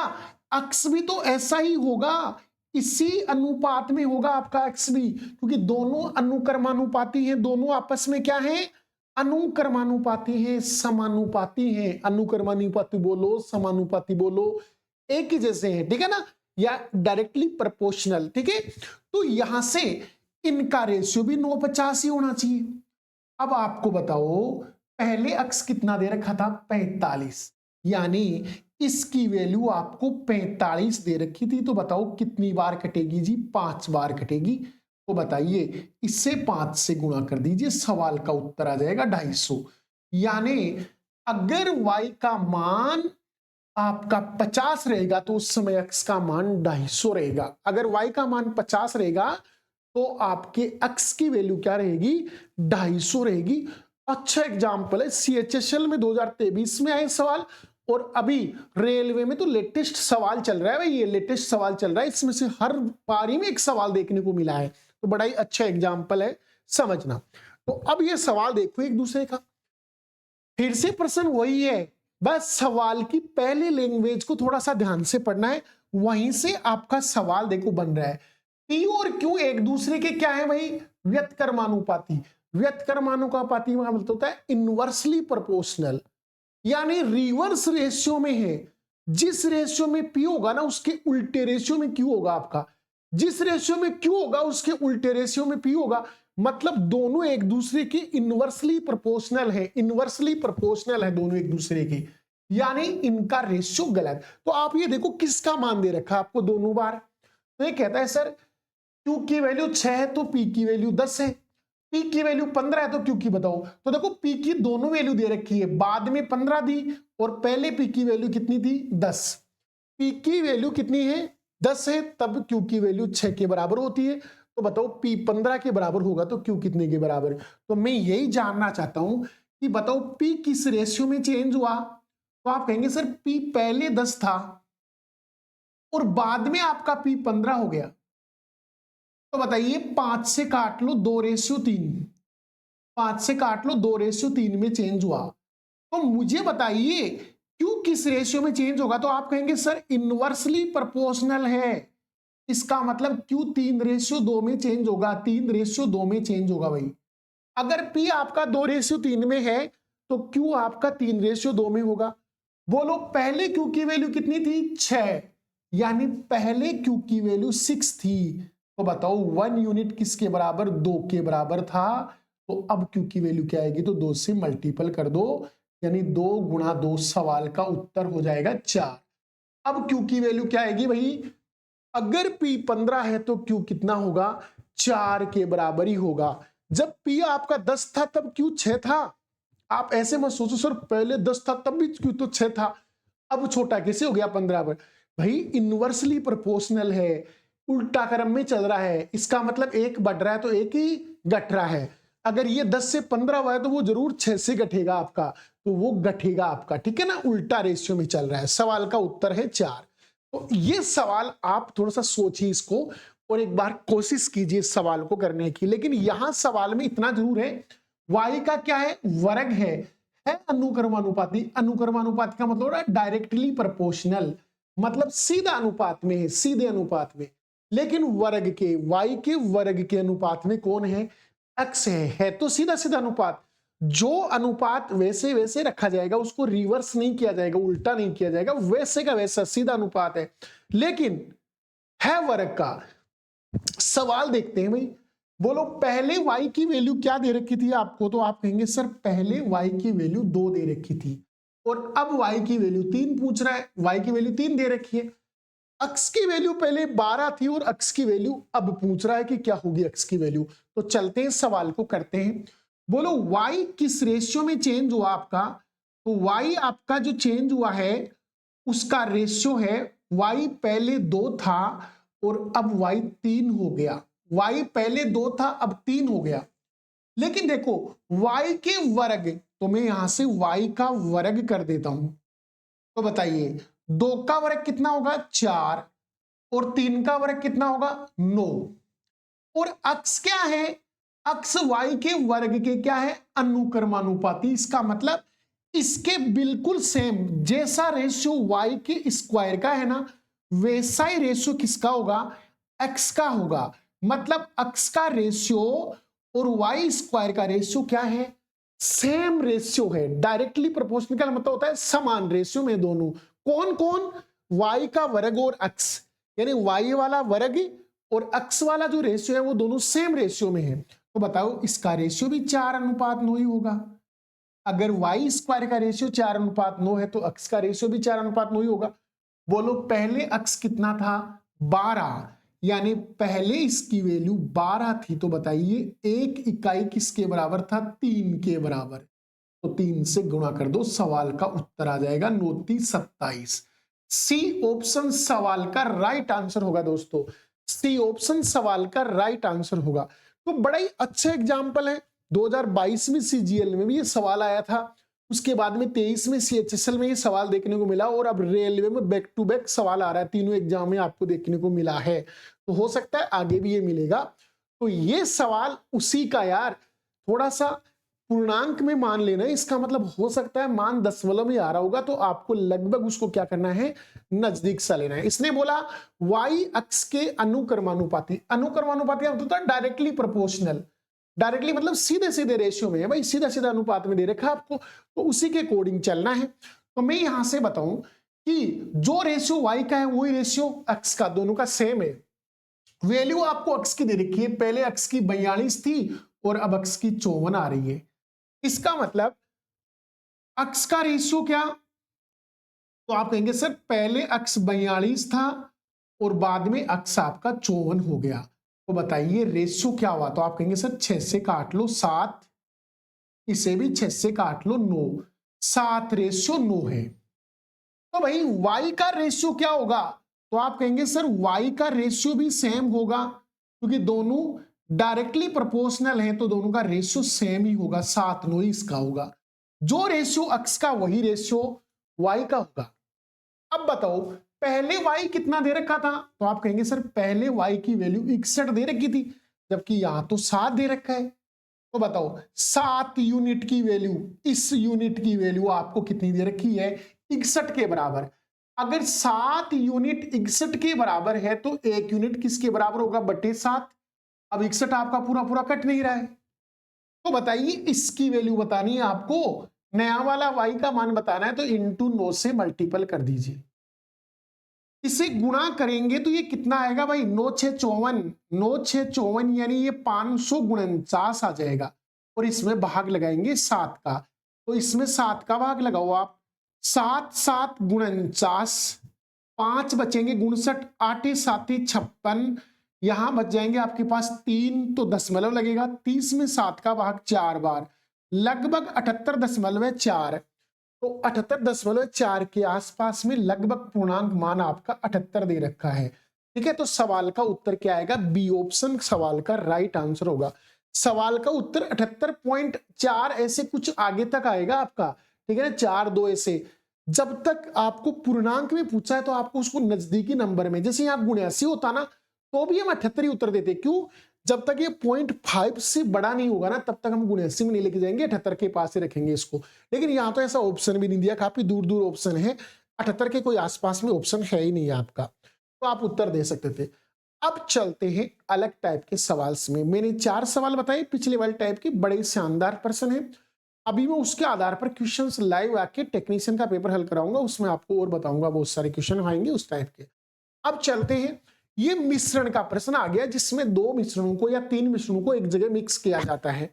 एक्स भी तो ऐसा ही होगा, इसी अनुपात में होगा आपका एक्स भी, क्योंकि दोनों अनुक्रमानुपाती हैं, दोनों आपस में क्या है, अनुक्रमानुपाती हैं, समानुपाती हैं। अनुक्रमानुपाती बोलो, समानुपाती बोलो, एक ही जैसे हैं, ठीक है ना, या डायरेक्टली प्रोपोर्शनल। ठीक है, तो यहां से इनका रेशियो भी 9:50 ही होना चाहिए। अब आपको बताओ पहले अक्स कितना दे रखा था, 45, यानी इसकी वैल्यू आपको 45 दे रखी थी। तो बताओ कितनी बार कटेगी जी, 5 बार कटेगी। तो बताइए इससे 5 से गुणा कर दीजिए, सवाल का उत्तर आ जाएगा 250। यानी अगर y का मान आपका 50 रहेगा तो उस समय x का मान 250 रहेगा। अगर y का मान 50 रहेगा तो आपके x की वैल्यू क्या रहेगी, 250 रहेगी। अच्छा एग्जाम्पल है, CHSL में 2023 में आए सवाल, और अभी रेलवे में तो लेटेस्ट सवाल चल रहा है भाई, ये लेटेस्ट सवाल चल रहा है, इसमें से हर पारी में एक सवाल देखने को मिला है। तो बड़ा ही अच्छा एग्जाम्पल है, समझना। तो अब ये सवाल देखो एक दूसरे का, फिर से प्रश्न वही है, बस सवाल की पहले लैंग्वेज को थोड़ा सा ध्यान से पढ़ना है, वहीं से आपका सवाल देखो बन रहा है। पी और क्यू एक दूसरे के क्या है भाई, व्यतकर्मानुपाती। व्यतकर्मानुपाती का मतलब होता है इनवर्सली प्रोपोर्शनल, यानी रिवर्स रेशियो में है। जिस रेशियो में पी होगा ना उसके उल्टे रेशियो में क्यू होगा आपका, जिस रेशियो में क्यू होगा उसके उल्टे रेशियो में पी होगा। मतलब दोनों एक दूसरे के इनवर्सली प्रोपोर्शनल है, इनवर्सली प्रोपोर्शनल है दोनों एक दूसरे के, यानी इनका रेशियो गलत। तो आप ये देखो किसका मान दे रखा आपको दोनों बार। तो ये कहता है सर क्यू की वैल्यू 6 है तो पी की वैल्यू 10 है, पी की वैल्यू 15 है तो क्यू की बताओ। तो देखो पी की दोनों वैल्यू दे रखी है, बाद में 15 दी और पहले पी की वैल्यू कितनी थी, 10। पी की वैल्यू कितनी है, 10 है, तब क्यू की वैल्यू 6 के बराबर होती है। तो बताओ पी 15 के बराबर होगा तो क्यू कितने के बराबर है। तो मैं यही जानना चाहता हूं कि बताओ पी किस रेशियो में चेंज हुआ। तो आप कहेंगे सर पी पहले 10 था और बाद में आपका पी 15 हो गया। तो बताइए 5 से काट लो 2:3, 5 से काट लो 2:3 में चेंज हुआ। तो मुझे बताइए क्यू किस रेशियो में चेंज होगा। तो आप कहेंगे सर इनवर्सली प्रोपोर्शनल है, इसका मतलब क्यू 3:2 में चेंज होगा, 3:2 में चेंज होगा भाई। अगर P आपका 2:3 में है तो Q आपका 3:2 में होगा। बोलो पहले Q की वैल्यू कितनी थी? 6, यानी पहले Q की वैल्यू 6 थी। तो बताओ 1 यूनिट किसके बराबर? 2 के बराबर था। तो अब Q की वैल्यू क्या आएगी? तो 2 से मल्टीपल कर दो, यानी 2 गुणा 2, सवाल का उत्तर हो जाएगा 4। अब Q की वैल्यू क्या आएगी भाई? अगर P 15 है तो Q कितना होगा? 4 के बराबर ही होगा। जब P आपका 10 था तब Q 6 था। आप ऐसे मत सोचो सर पहले 10 था तब भी Q तो 6 था, अब छोटा कैसे हो गया 15 पर? भाई इनवर्सली प्रोपोर्शनल है, उल्टा क्रम में चल रहा है। इसका मतलब एक बढ़ रहा है तो एक ही घट रहा है। अगर ये 10 से 15 हुआ है तो वो जरूर 6 से घटेगा आपका, तो वो घटेगा आपका, ठीक है ना, उल्टा रेशियो में चल रहा है। सवाल का उत्तर है 4। तो ये सवाल आप थोड़ा सा सोचिए इसको और एक बार कोशिश कीजिए इस सवाल को करने की। लेकिन यहां सवाल में इतना जरूर है, y का क्या है? वर्ग है अनुक्रमानुपाती। अनुक्रमानुपाती का मतलब है डायरेक्टली प्रोपोर्शनल, मतलब सीधा अनुपात में है, सीधे अनुपात में। लेकिन वर्ग के, y के वर्ग के अनुपात में कौन है? x है तो सीधा सीधा अनुपात। जो अनुपात वैसे वैसे रखा जाएगा, उसको रिवर्स नहीं किया जाएगा, उल्टा नहीं किया जाएगा, वैसे का वैसा सीधा अनुपात है। लेकिन है वर्ग का। सवाल देखते हैं भाई। बोलो पहले y की वैल्यू क्या दे रखी थी आपको? तो आप कहेंगे सर पहले y की वैल्यू 2 दे रखी थी और अब y की वैल्यू 3 पूछ रहा है। y की वैल्यू 3 दे रखी है। x की वैल्यू पहले 12 थी और x की वैल्यू अब पूछ रहा है कि क्या होगी x की वैल्यू। तो चलते हैं सवाल को करते हैं। बोलो y किस रेशियो में चेंज हुआ आपका? तो y आपका जो चेंज हुआ है उसका रेशियो है, y पहले 2 था और अब y 3 हो गया। y पहले 2 था अब 3 हो गया। लेकिन देखो y के वर्ग, तो मैं यहां से y का वर्ग कर देता हूं। तो बताइए 2 का वर्ग कितना होगा? 4 और 3 का वर्ग कितना होगा? 9। और अक्स क्या है? अक्स y के वर्ग के क्या है? अनुक्रमानुपाती। इसका मतलब इसके बिल्कुल सेम जैसा रेशियो y के स्क्वायर का है ना, वैसा ही रेशियो किसका होगा? x का होगा। मतलब x का रेशियो और y स्क्वायर का रेशियो क्या है? सेम रेशियो है। डायरेक्टली प्रोपोर्शनल का मतलब होता है समान रेशियो में दोनों। कौन कौन? y का वर्ग और x, यानी y वाला वर्ग और x वाला जो रेशियो है वो दोनों सेम रेशियो में है। तो बताओ इसका रेशियो भी 4:9 ही होगा। अगर y स्क्वायर का रेशियो 4:9 है तो x का रेशियो भी 4:9 ही होगा। बोलो पहले x कितना था? 12, यानी पहले इसकी वैल्यू 12 थी। तो बताइए एक इकाई किसके बराबर था? 3 के बराबर। तो 3 से गुणा कर दो, सवाल का उत्तर आ जाएगा 9×27। सी ऑप्शन सवाल का राइट आंसर होगा दोस्तों। सी ऑप्शन सवाल का राइट आंसर होगा। तो बड़ा ही अच्छा एग्जाम्पल है। 2022 में सीजीएल में भी ये सवाल आया था, उसके बाद में 23 में सीएचएसएल में ये सवाल देखने को मिला और अब रेलवे में बैक टू बैक सवाल आ रहा है। तीनों एग्जाम में आपको देखने को मिला है, तो हो सकता है आगे भी ये मिलेगा। तो ये सवाल उसी का यार, थोड़ा सा पूर्णांक में मान लेना, इसका मतलब हो सकता है मान दशमलव में आ रहा होगा, तो आपको लगभग उसको क्या करना है? नजदीक सा लेना है। इसने बोला y अक्ष के अनुक्रमानुपाती। अनुक्रमानुपाती मतलब होता है डायरेक्टली प्रोपोर्शनल। डायरेक्टली मतलब सीधे सीधे रेशियो में है भाई, सीधा सीधा अनुपात में दे रखा है आपको, तो उसी के अकॉर्डिंग चलना है। तो मैं यहां से बताऊं कि जो रेशियो y का है वही रेशियो x का, दोनों का सेम है। वैल्यू आपको x की दे रखी है, पहले x की 42 थी और अब x की 54 आ रही है। इसका मतलब x का रेशियो क्या? तो आप कहेंगे सर पहले x 42 था और बाद में x आपका 54 हो गया। तो बताइए रेशियो क्या हुआ? तो आप कहेंगे सर 6 से काट लो 7, इसे भी 6 से काट लो 9, 7:9 है। तो भाई y का रेशियो क्या होगा? तो आप कहेंगे सर y का रेशियो भी सेम होगा, क्योंकि दोनों डायरेक्टली प्रोपोर्शनल हैं, तो दोनों का रेशियो सेम ही होगा, 7:9 ही इसका होगा। जो रेशियो x का वही रेशियो y का होगा। अब बताओ पहले y कितना दे रखा था? तो आप कहेंगे सर पहले y की वैल्यू 61 दे रखी थी, जबकि यहां तो 7 दे रखा है। तो बताओ 7 यूनिट की वैल्यू, इस यूनिट की वैल्यू आपको कितनी दे रखी है? 61 के बराबर। अगर 7 यूनिट 61 के बराबर है तो 1 यूनिट किसके बराबर होगा? बटे 7। अब 61 आपका पूरा पूरा कट नहीं रहा है, तो बताइए इसकी वैल्यू बतानी है आपको, नया वाला y का मान बताना है, तो इंटू 9 से मल्टीपल कर दीजिए। इसे गुणा करेंगे तो ये कितना आएगा भाई, 9 6 54, 9 6 54 यानी ये 549 आ जाएगा। और इसमें भाग लगाएंगे 7 का, तो इसमें 7 का भाग लगाओ आप, 7 7 49, 5 बचेंगे 59, 8 7 56, यहां बच जाएंगे आपके पास 3, तो दशमलव लगेगा, 30 में 7 का भाग 4 बार, लगभग 78.4, तो 78.4 के आसपास में लगभग पूर्णांक मान आपका 78 दे रखा है। ठीक है, तो सवाल का उत्तर क्या आएगा, बी ऑप्शन सवाल का राइट आंसर होगा। सवाल का उत्तर 78.4 ऐसे कुछ आगे तक आएगा आपका, ठीक है ना, 4 2 ऐसे। जब तक आपको पूर्णांक में पूछा है तो आपको उसको नजदीकी नंबर में, जैसे यहाँ 79 होता ना तो भी हम 78 ही उत्तर देते, क्यों, जब तक ये 0.5 से बड़ा नहीं होगा ना तब तक हम 79 में नहीं लेके जाएंगे, 78 के पास ही रखेंगे इसको। लेकिन यहाँ तो ऐसा ऑप्शन भी नहीं दिया, काफी दूर दूर ऑप्शन है, 78 के कोई आसपास में ऑप्शन है ही नहीं आपका, तो आप उत्तर दे सकते थे। अब चलते हैं अलग टाइप के सवाल में। मैंने 4 सवाल बताए पिछले वाले टाइप के, बड़े शानदार प्रश्न है। अभी मैं उसके आधार पर क्वेश्चंस लाइव आके टेक्नीशियन का पेपर हल कराऊंगा, उसमें आपको और बताऊंगा, बहुत सारे क्वेश्चन आएंगे उस टाइप के। अब चलते हैं, ये मिश्रण का प्रश्न आ गया जिसमें 2 मिश्रणों को या 3 मिश्रणों को एक जगह मिक्स किया जाता है।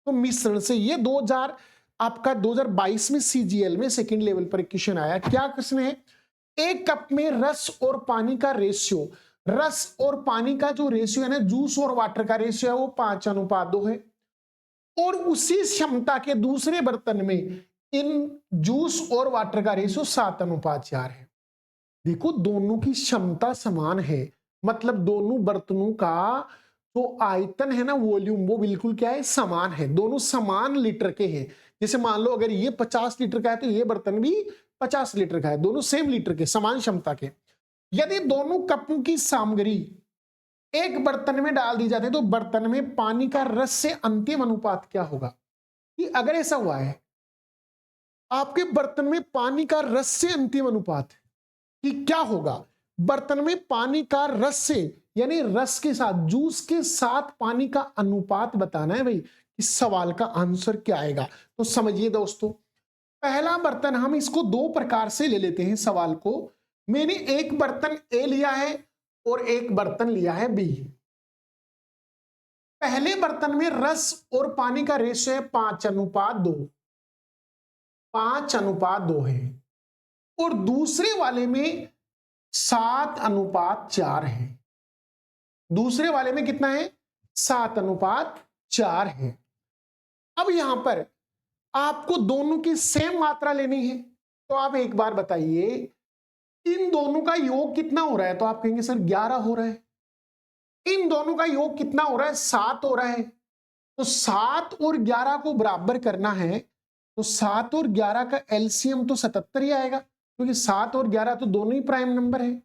तो मिश्रण से ये 2022 में सीजीएल में सेकंड लेवल पर क्वेश्चन आया। क्या प्रश्न है, एक कप में रस और पानी का रेशियो, रस और पानी का जो रेशियो है ना, जूस और वाटर का रेशियो है वो 5:2 है, और उसी क्षमता के दूसरे बर्तन में इन जूस और वाटर का रेशियो 7:4 है। देखो दोनों की क्षमता समान है, मतलब दोनों बर्तनों का जो आयतन है ना, वॉल्यूम, वो बिल्कुल क्या है, समान है, दोनों समान लीटर के हैं। जैसे मान लो अगर ये 50 लीटर का है तो ये बर्तन भी 50 लीटर का है, दोनों सेम लीटर के, समान क्षमता के। यदि दोनों कपों की सामग्री एक बर्तन में डाल दी जाती है तो बर्तन में पानी का रस से अंतिम अनुपात क्या होगा। कि अगर ऐसा हुआ है आपके बर्तन में पानी का रस से अंतिम अनुपात कि क्या होगा, बर्तन में पानी का रस से यानी रस के साथ, जूस के साथ पानी का अनुपात बताना है भाई, इस सवाल का आंसर क्या आएगा। तो समझिए दोस्तों, पहला बर्तन हम इसको 2 प्रकार से ले लेते हैं सवाल को। मैंने एक बर्तन ए लिया है और एक बर्तन लिया है बी। पहले बर्तन में रस और पानी का रेशियो है 5:2, 5:2 है, और दूसरे वाले में 7:4 है। दूसरे वाले में कितना है, 7:4 है। अब यहां पर आपको दोनों की सेम मात्रा लेनी है, तो आप एक बार बताइए इन दोनों का योग कितना हो रहा है, तो आप कहेंगे सर 11 हो रहा है। इन दोनों का योग कितना हो रहा है, 7 हो रहा है। तो 7 और 11 को बराबर करना है, तो 7 और 11 का एलसीएम तो 77 ही आएगा, क्योंकि 7 और 11 तो दोनों ही प्राइम नंबर है।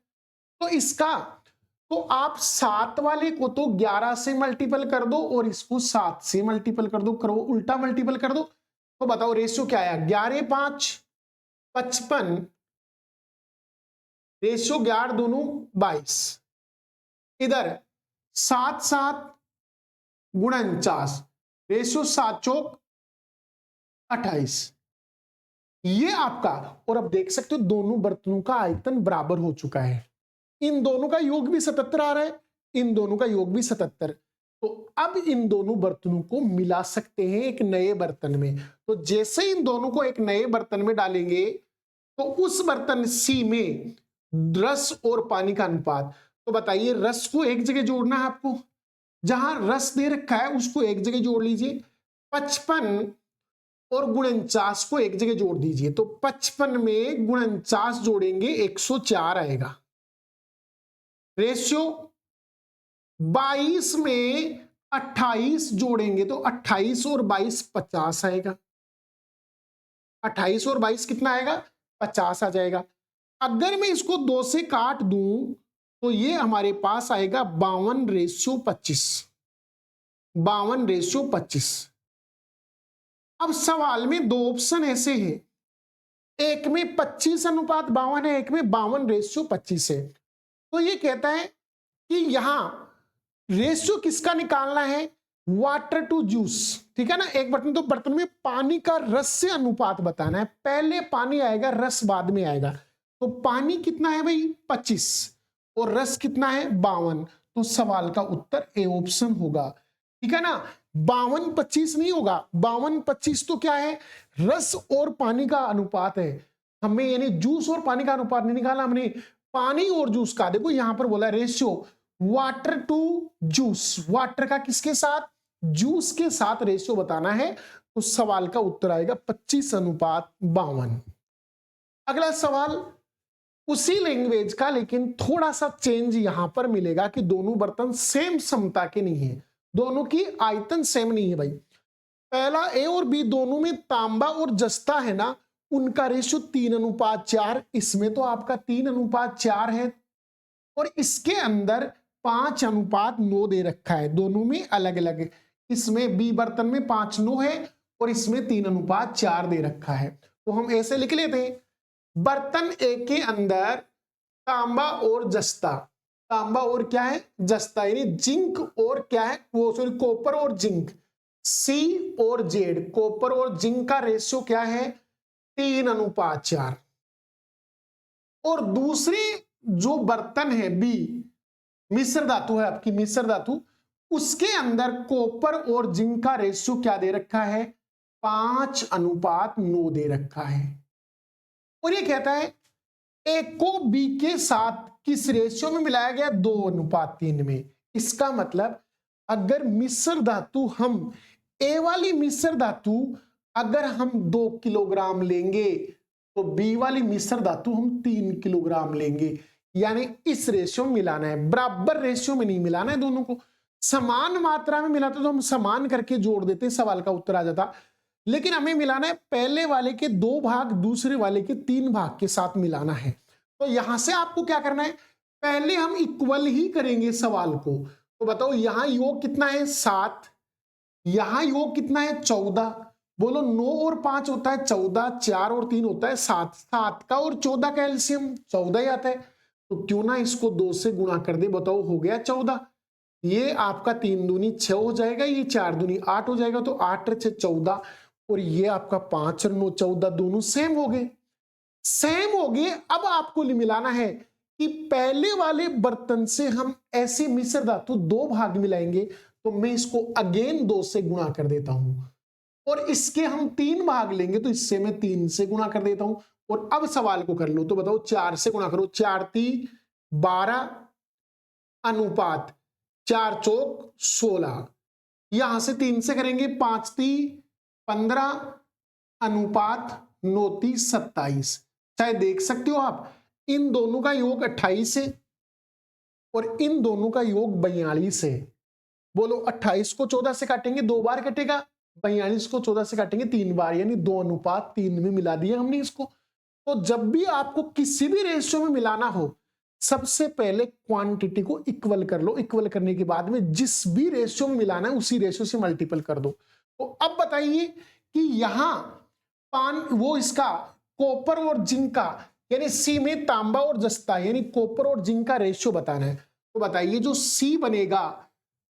तो इसका तो आप 7 वाले को तो 11 से मल्टीपल कर दो और इसको 7 से मल्टीपल कर दो, करो उल्टा मल्टीपल कर दो, तो बताओ रेशियो क्या आया, 11 5 55, रेशियो 11 दोनों 22, इधर 7 7 49, रेशियो 7 चौक 28, ये आपका। और अब देख सकते हो दोनों बर्तनों का आयतन बराबर हो चुका है, इन दोनों का योग भी 77 आ रहा है, इन दोनों का योग भी 77। तो अब इन दोनों बर्तनों को मिला सकते हैं एक नए बर्तन में। तो जैसे इन दोनों को एक नए बर्तन में डालेंगे तो उस बर्तन सी में रस और पानी का अनुपात, तो बताइए रस को एक जगह जोड़ना है आपको, जहां रस दे रखा है उसको एक जगह जोड़ लीजिए, 55 और 49 को एक जगह जोड़ दीजिए, तो 55 में 49 जोड़ेंगे 104 आएगा। रेशियो 22 में 28 जोड़ेंगे तो 28 और 22 50 आएगा, 28 और 22 कितना आएगा, 50 आ जाएगा। अगर मैं इसको 2 से काट दूं तो ये हमारे पास आएगा 52:25, 52:25। अब सवाल में 2 ऑप्शन ऐसे हैं, एक में 25:52 है, एक में 52:25 है। तो ये कहता है कि यहां रेशियो किसका निकालना है, वाटर टू जूस, ठीक है ना। एक बर्तन, तो बर्तन में पानी का रस से अनुपात बताना है, पहले पानी आएगा, रस बाद में आएगा। तो पानी कितना है भाई 25 और रस कितना है 52, तो सवाल का उत्तर ए ऑप्शन होगा, ठीक है ना। 52-25 नहीं होगा, 52-25 तो क्या है, रस और पानी का अनुपात है। हमें यानी जूस और पानी का अनुपात नहीं निकाला हमने, पानी और जूस का। देखो यहां पर बोला ratio water to juice, water का किसके साथ, जूस के साथ रेशियो बताना है। तो सवाल का उत्तर आएगा 25:52। अगला सवाल उसी लैंग्वेज का, लेकिन थोड़ा सा चेंज यहां पर मिलेगा कि दोनों बर्तन सेम क्षमता के नहीं है, दोनों की आयतन सेम नहीं है भाई। पहला ए और बी दोनों में तांबा और जस्ता है ना, उनका रेशियो 3:4, इसमें तो आपका 3:4 है, और इसके अंदर 5:9 दे रखा है, दोनों में अलग अलग। इसमें बी बर्तन में 5:9 है और इसमें 3:4 दे रखा है। तो हम ऐसे लिख लेते हैं, बर्तन ए के अंदर तांबा और जस्ता, तांबा और क्या है जस्ता, यानी जिंक और क्या है वो, सॉरी कॉपर और जिंक, सी और जेड, कॉपर और जिंक का रेशियो क्या है 3:4। और दूसरी जो बर्तन है बी, मिश्र धातु है आपकी, मिश्र धातु, उसके अंदर कॉपर और जिंक का रेशियो क्या दे रखा है 5:9 दे रखा है। और ये कहता है ए को बी के साथ किस रेशियो में मिलाया गया 2:3 में। इसका मतलब अगर मिश्र धातु हम ए वाली मिश्र धातु अगर हम 2 किलोग्राम लेंगे तो बी वाली मिश्र धातु हम 3 किलोग्राम लेंगे, यानी इस रेशियो में मिलाना है, बराबर रेशियो में नहीं मिलाना है दोनों को। समान मात्रा में मिलाते तो हम समान करके जोड़ देते, सवाल का उत्तर आ जाता। लेकिन हमें मिलाना है पहले वाले के 2 भाग दूसरे वाले के 3 भाग के साथ मिलाना है। तो यहां से आपको क्या करना है, पहले हम इक्वल ही करेंगे सवाल को। तो बताओ यहां योग कितना है 7, यहां योग कितना है 14, बोलो 9 और 5 होता है 14, 4 और 3 होता है 7, 7 का और 14 का एलसीएम 14 ही आता है। तो क्यों ना इसको 2 से गुणा कर दे, बताओ हो गया 14। ये आपका 3 दूनी 6 हो जाएगा, ये 4 दूनी 8 हो जाएगा, तो 8 और 6 14, और ये आपका 5 और 9 14 दोनों सेम हो गए, सेम हो गए। अब आपको मिलाना है कि पहले वाले बर्तन से हम ऐसे मिश्र धातु 2 भाग मिलाएंगे, तो मैं इसको अगेन 2 से गुणा कर देता हूं, और इसके हम 3 भाग लेंगे तो इससे मैं 3 से गुणा कर देता हूं। और अब सवाल को कर लो, तो बताओ 4 से गुणा करो, 4 3 12 अनुपात 4 चौक 16, यहां से 3 से करेंगे 5 3 15 अनुपात 9 3 27। चाहे देख सकते हो आप, इन दोनों का योग 28 है और इन दोनों का योग 42 है। बोलो 28 को 14 से काटेंगे 2 बार कटेगा, 42 को 14 से काटेंगे 3 बार, यानी 2:3 में मिला दिया हमने इसको। तो जब भी आपको किसी भी रेशियो में मिलाना हो, सबसे पहले क्वांटिटी को इक्वल कर लो, इक्वल करने के बाद में जिस भी रेशियो में मिलाना है उसी रेशियो से मल्टीपल कर दो। तो अब बताइए कि यहां वो इसका कॉपर और जिंक का, यानी सी में तांबा और जस्ता, यानी कॉपर और जिंक का रेशियो बताना है। तो बताइए जो सी बनेगा,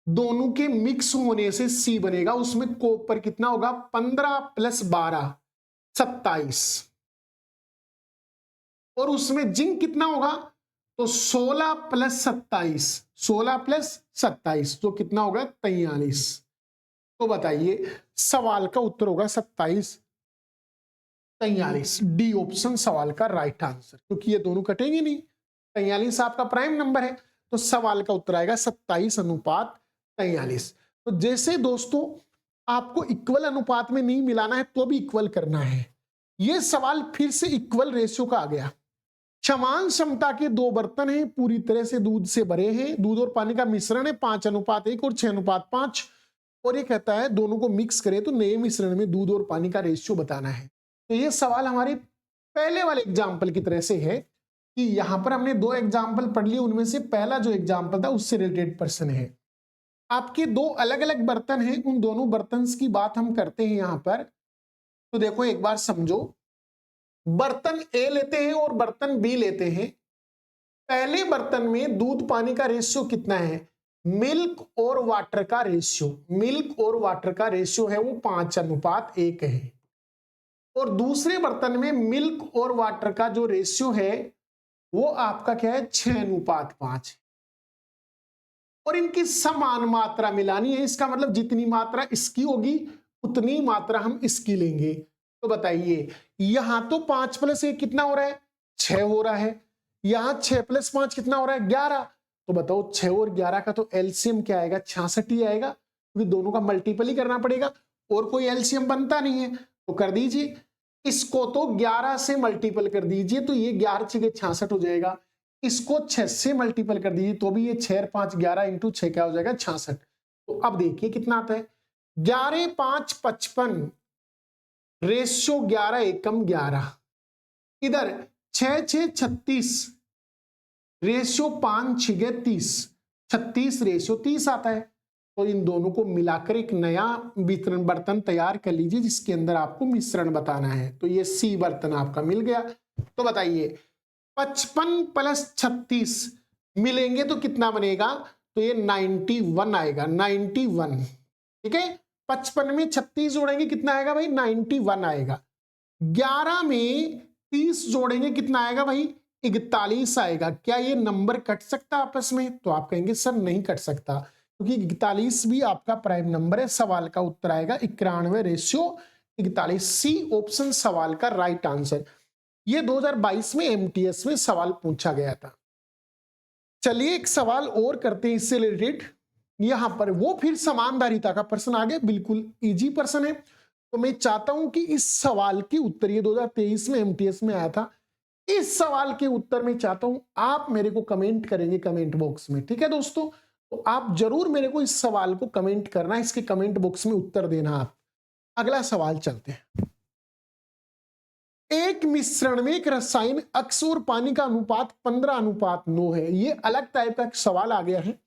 दोनों के मिक्स होने से सी बनेगा, उसमें कॉपर कितना होगा 15 + 12 27, और उसमें जिंक कितना होगा तो 16 + 27, 16 + 27 तो कितना होगा 43। तो बताइए सवाल का उत्तर होगा 27 43, डी ऑप्शन सवाल का राइट आंसर, क्योंकि ये दोनों कटेंगे नहीं, 43 आपका प्राइम नंबर है, तो सवाल का उत्तर आएगा 27:43। तो जैसे दोस्तों आपको इक्वल अनुपात में नहीं मिलाना है तो भी इक्वल करना है, ये सवाल फिर से इक्वल रेशियो का आ गया। समान क्षमता के 2 बर्तन हैं, पूरी तरह से दूध से भरे हैं, दूध और पानी का मिश्रण है 5:1 और 6:5, और ये कहता है दोनों को मिक्स करें तो नए मिश्रण में दूध और पानी का रेशियो बताना है। तो ये सवाल हमारे पहले वाले एग्जाम्पल की तरह से है कि यहां पर हमने 2 एग्जाम्पल पढ़ लिए, उनमें से पहला जो एग्जाम्पल था उससे रिलेटेड प्रश्न है। आपके 2 अलग अलग बर्तन हैं, उन दोनों बर्तन की बात हम करते हैं यहां पर। तो देखो एक बार समझो, बर्तन ए लेते हैं और बर्तन बी लेते हैं। पहले बर्तन में दूध पानी का रेशियो कितना है मिल्क और वाटर का रेशियो, मिल्क और वाटर का रेशियो है वो 5:1 है, और दूसरे बर्तन में मिल्क और वाटर का जो रेशियो है वो आपका क्या है, 6:5 है, और इनकी समान मात्रा मिलानी है। इसका मतलब जितनी मात्रा इसकी होगी उतनी मात्रा हम इसकी लेंगे। तो बताइए, यहां तो 5 + 1 कितना हो रहा है, 6 हो रहा है, यहां 6 + 5 कितना हो रहा है, 11। तो बताओ 6 और 11 का तो एलसीएम क्या आएगा, 66 ही आएगा, क्योंकि दोनों का मल्टीपल ही करना पड़ेगा, और कोई एलसीएम बनता नहीं है। तो कर दीजिए, इसको तो 11 से मल्टीपल कर दीजिए, तो ये 11 × 66 हो जाएगा। इसको 6 से मल्टीपल कर दीजिए तो भी ये 6 और 5 11 × 6 क्या हो जाएगा, 66। तो अब देखिए कितना आता है, 11 5 55, रेशियो 11 एकम 11, इधर 6 6 36, रेशियो 5 6 30, 36 रेशियो 30 आता है। तो इन दोनों को मिलाकर एक नया वितरण बर्तन तैयार कर लीजिए जिसके अंदर आपको मिश्रण बताना है। तो ये सी बर्तन आपका मिल गया। तो बताइए 55 + 36 मिलेंगे तो कितना बनेगा, तो ये 91 आएगा, 91। ठीक है, 55 में 36 जोड़ेंगे कितना आएगा भाई, 91 आएगा। 11 में 30 जोड़ेंगे कितना आएगा भाई, 41 आएगा। क्या ये नंबर कट सकता आपस में, तो आप कहेंगे सर नहीं कट सकता, क्योंकि 41 भी आपका प्राइम नंबर है। सवाल का उत्तर आएगा 91:41। सी ऑप्शन सवाल का राइट आंसर। ये 2022 में एमटीएस में सवाल पूछा गया था। चलिए एक सवाल और करते हैं इससे रिलेटेड। यहां पर वो फिर समानधारिता का प्रश्न आ गया, बिल्कुल इजी प्रश्न है। तो मैं चाहता हूं कि इस सवाल के उत्तर, ये 2023 में एमटीएस में आया था, इस सवाल के उत्तर में चाहता हूं आप मेरे को कमेंट करेंगे कमेंट बॉक्स में। ठीक है दोस्तों, तो आप जरूर मेरे को इस सवाल को कमेंट करना, इसके कमेंट बॉक्स में उत्तर देना आप। अगला सवाल चलते हैं। एक मिश्रण में एक रसायन अक्स और पानी का अनुपात 15:9 है। ये अलग टाइप का सवाल आ गया है।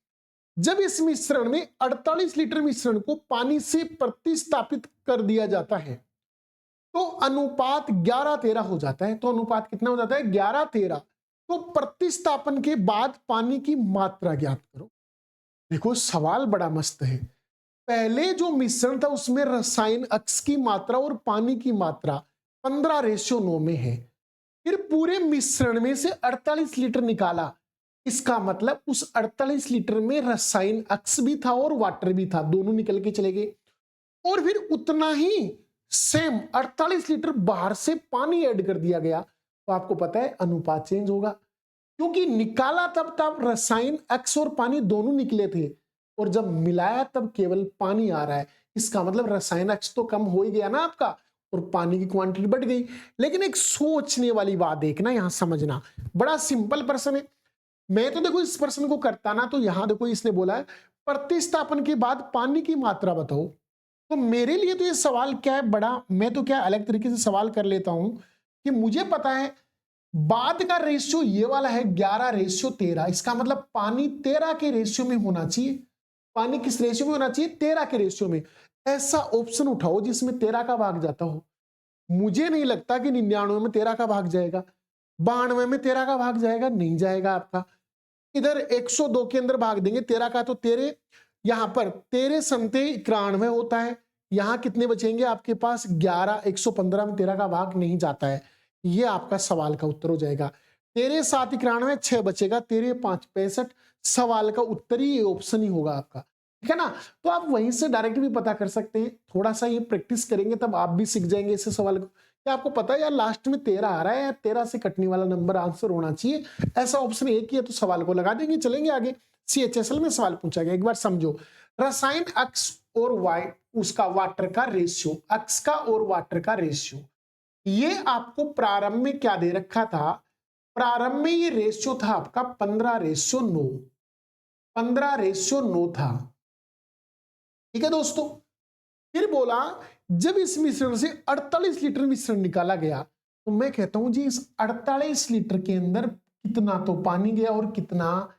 जब इस मिश्रण में 48 लीटर मिश्रण को पानी से प्रतिस्थापित कर दिया जाता है तो अनुपात 11:13 हो जाता है। तो अनुपात कितना हो जाता है, 11:13। तो प्रतिस्थापन के बाद पानी की मात्रा ज्ञात करो। देखो सवाल बड़ा मस्त है। पहले जो मिश्रण था उसमें रसायन अक्स की मात्रा और पानी की मात्रा 15:9 में है। फिर पूरे मिश्रण में से 48 लीटर निकाला, इसका मतलब उस 48 लीटर में रसायन अक्स भी था और वाटर भी था, दोनों निकल के चले गए। और फिर उतना ही सेम 48 लीटर बाहर से पानी ऐड कर दिया गया। तो आपको पता है अनुपात चेंज होगा, क्योंकि निकाला तब रसायन अक्स और पानी दोनों निकले थे, और जब मिलाया तब केवल पानी आ रहा है। इसका मतलब रसायन अक्स तो कम हो ही गया ना आपका, और पानी की क्वांटिटी बढ़ गई। लेकिन एक सोचने वाली बात देखना, यहां समझना, बड़ा सिंपल प्रश्न है। मैं तो देखो इस प्रश्न को करता ना, तो यहां देखो इसने बोला है प्रतिस्थापन के बाद पानी की मात्रा बताओ। तो मेरे लिए तो ये सवाल क्या है बड़ा, मैं तो क्या अलग तरीके से सवाल कर लेता हूं कि मुझे पता है बाद का रेशियो ये वाला है 11:13। इसका मतलब पानी 13 के रेशियो में होना चाहिए। पानी किस रेशियो में होना चाहिए, 13 के रेशियो में। ऐसा ऑप्शन उठाओ जिसमें 13 का भाग जाता हो। मुझे नहीं लगता कि 99 में 13 का भाग जाएगा, 92 में 13 का भाग जाएगा, नहीं जाएगा आपका। इधर 102 के अंदर भाग देंगे 13 का, तो 13 यहां पर 13 संते 91 होता है। यहां कितने बचेंगे आपके पास, 11। 115 में 13 का भाग नहीं जाता है। ये आपका सवाल का उत्तर हो जाएगा। 13 7 91, 6 बचेगा, 13 5 65। सवाल का उत्तर ही ये ऑप्शन ही होगा आपका। ठीक है ना। तो आप वहीं से डायरेक्ट भी पता कर सकते हैं। थोड़ा सा ये प्रैक्टिस करेंगे तब आप भी सीख जाएंगे इस सवाल को। क्या आपको पता है यार लास्ट में 13 आ रहा है, 13 से कटने वाला नंबर आंसर होना चाहिए, ऐसा ऑप्शन एक ही है, तो सवाल को लगा देंगे, चलेंगे आगे। सीएचएसएल में सवाल पूछा गया, एक बार समझो। रसायन अक्स और वाई उसका वाटर का रेशियो, अक्स का और वाटर का रेशियो, ये आपको प्रारंभ में क्या दे रखा था, प्रारंभ में ये रेशियो था आपका 15:9, 15:9 था। ठीक है दोस्तों। फिर बोला जब इस मिश्रण से 48 लीटर मिश्रण निकाला गया, तो मैं कहता हूं जी इस 48 लीटर के अंदर कितना तो पानी गया और कितना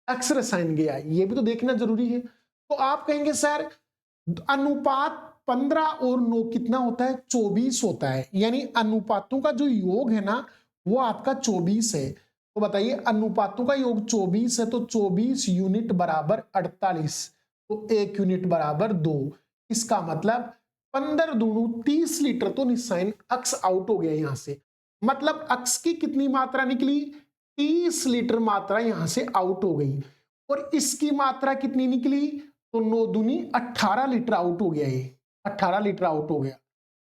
अक्स रसायन गया, ये भी तो देखना जरूरी है। तो आप कहेंगे सर अनुपात 15 और 9 कितना होता है, 24 होता है। यानी अनुपातों का जो योग है ना वो आपका 24 है। तो बताइए अनुपातों का योग 24 है, तो 24 यूनिट बराबर 48, तो 1 यूनिट बराबर 2। इसका मतलब 15 दूनी 30 लीटर, तो निशान अक्स आउट हो गया यहां से। मतलब अक्स की कितनी मात्रा निकली, 30 लीटर मात्रा यहां से आउट हो गई। और इसकी मात्रा कितनी निकली, तो 9 दूनी 18 लीटर आउट हो गया, ये 18 लीटर आउट हो गया।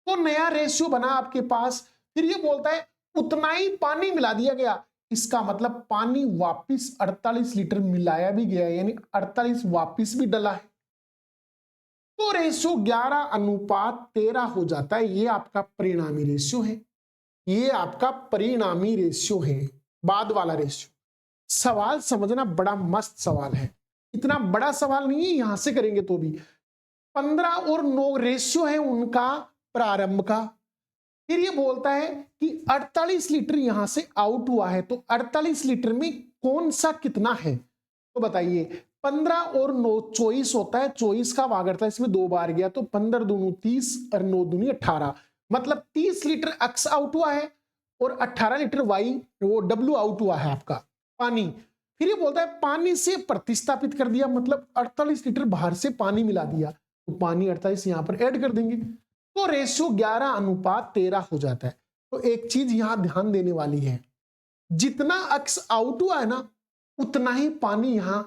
तो नया रेशियो बना आपके पास। फिर ये बोलता है उतना ही पानी मिला दिया गया, इसका मतलब पानी वापस 48 लीटर मिलाया भी गया, यानी 48 वापस भी डला है। तो रेशियो 11:13 हो जाता है। ये आपका परिणामी रेशियो है, ये आपका परिणामी रेशियो है, बाद वाला रेशियो। सवाल समझना बड़ा मस्त सवाल है, इतना बड़ा सवाल नहीं है, यहां से करेंगे तो भी। 15 और 9 रेशियो है उनका प्रारंभ का। फिर ये बोलता है कि 48 लीटर यहां से आउट हुआ है, तो 48 लीटर में कौन सा कितना है, तो बताइए। 15 और 9 24 होता है, 24 का भागाकार इसमें 2 बार गया, तो 15 दूनी 30 और 9 दूनी 18, मतलब 30 लीटर एक्स आउट हुआ है और 18 लीटर वाई वो डब्ल्यू आउट हुआ है आपका पानी। फिर ये बोलता है पानी से प्रतिस्थापित कर दिया, मतलब 48 लीटर बाहर से पानी मिला दिया, तो पानी 48 यहां पर ऐड कर देंगे, तो रेशियो 11:13 हो जाता है। तो एक चीज यहां ध्यान देने वाली है, जितना अक्स आउट हुआ है ना, उतना ही पानी यहां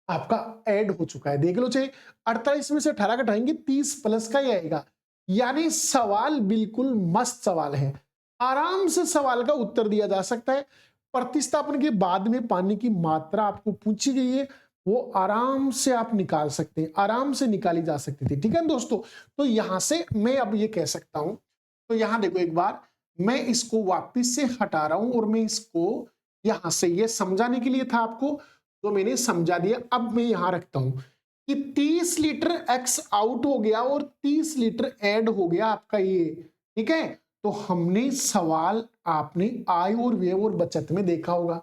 आपका ऐड हो चुका है। देख लो, चाहे 48 में से 18 घटाएंगे 30 प्लस का ही आएगा। यानी सवाल बिल्कुल मस्त सवाल है, आराम से सवाल का उत्तर दिया जा सकता है। प्रतिस्थापन के बाद में पानी की मात्रा आपको पूछी गई है, वो आराम से आप निकाल सकते हैं, आराम से निकाली जा सकती थी। ठीक है दोस्तों, तो यहां से मैं अब ये कह सकता हूं, तो यहां देखो एक बार मैं इसको वापस से हटा रहा हूं और मैं इसको यहां से, ये समझाने के लिए था आपको, तो मैंने समझा दिया। अब मैं यहां रखता हूं कि 30 लीटर एक्स आउट हो गया और 30 लीटर ऐड हो गया आपका ये। ठीक है, तो हमने सवाल आपने आय और व्यय और बचत में देखा होगा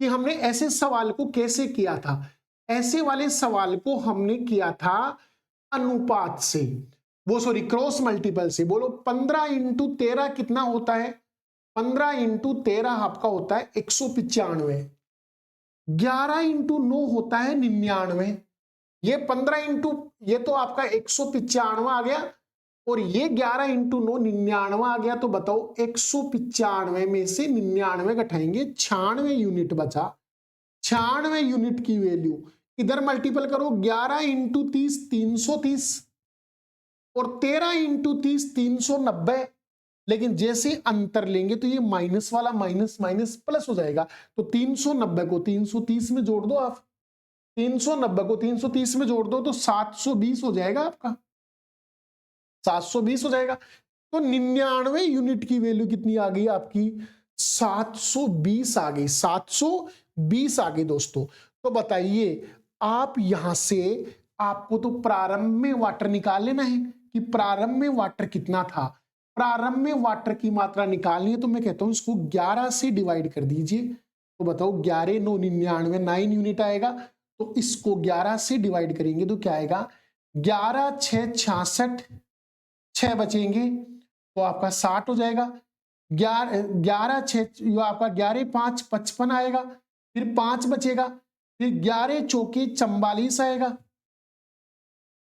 कि हमने ऐसे सवाल को कैसे किया था। ऐसे वाले सवाल को हमने किया था अनुपात से, वो सॉरी क्रॉस मल्टीपल से। बोलो 15 इंटू 13 कितना होता है, 15 इंटू 13 आपका होता है 195, 11 इंटू 9 होता है 99, ये 15 इंटू, ये तो आपका 195 आ गया, और ये 11 इंटू 9 99 आ गया। तो बताओ 195 में से 99 घटाएंगे, 96 यूनिट बचा। 96 यूनिट की वैल्यू इधर मल्टीपल करो, 11 इंटू 30 330 और 13 इंटू 30 390। लेकिन जैसे अंतर लेंगे तो ये माइनस वाला माइनस माइनस प्लस हो जाएगा, तो 390 को 330 में जोड़ दो आप, 390 को 330 में जोड़ दो तो 720 हो जाएगा आपका, 720 हो जाएगा। तो 99 यूनिट की वैल्यू कितनी आ गई आपकी, 720 आ गई, 720 आ गई दोस्तों। तो बताइए आप यहां से, आपको तो प्रारंभ में वाटर निकाल लेना है कि प्रारंभ में वाटर कितना था। प्रारंभ में वाटर की मात्रा निकालनी है, तो मैं कहता हूं इसको 11 से डिवाइड कर दीजिए। तो बताओ 11 9 99 9 यूनिट आएगा, तो इसको 11 से डिवाइड करेंगे तो क्या आएगा, 11 6 66, 6 बचेंगे तो आपका 60 हो जाएगा। 11 6 आपका 11 5 55 आएगा, फिर 5 बचेगा, फिर 11 चौके 44 आएगा,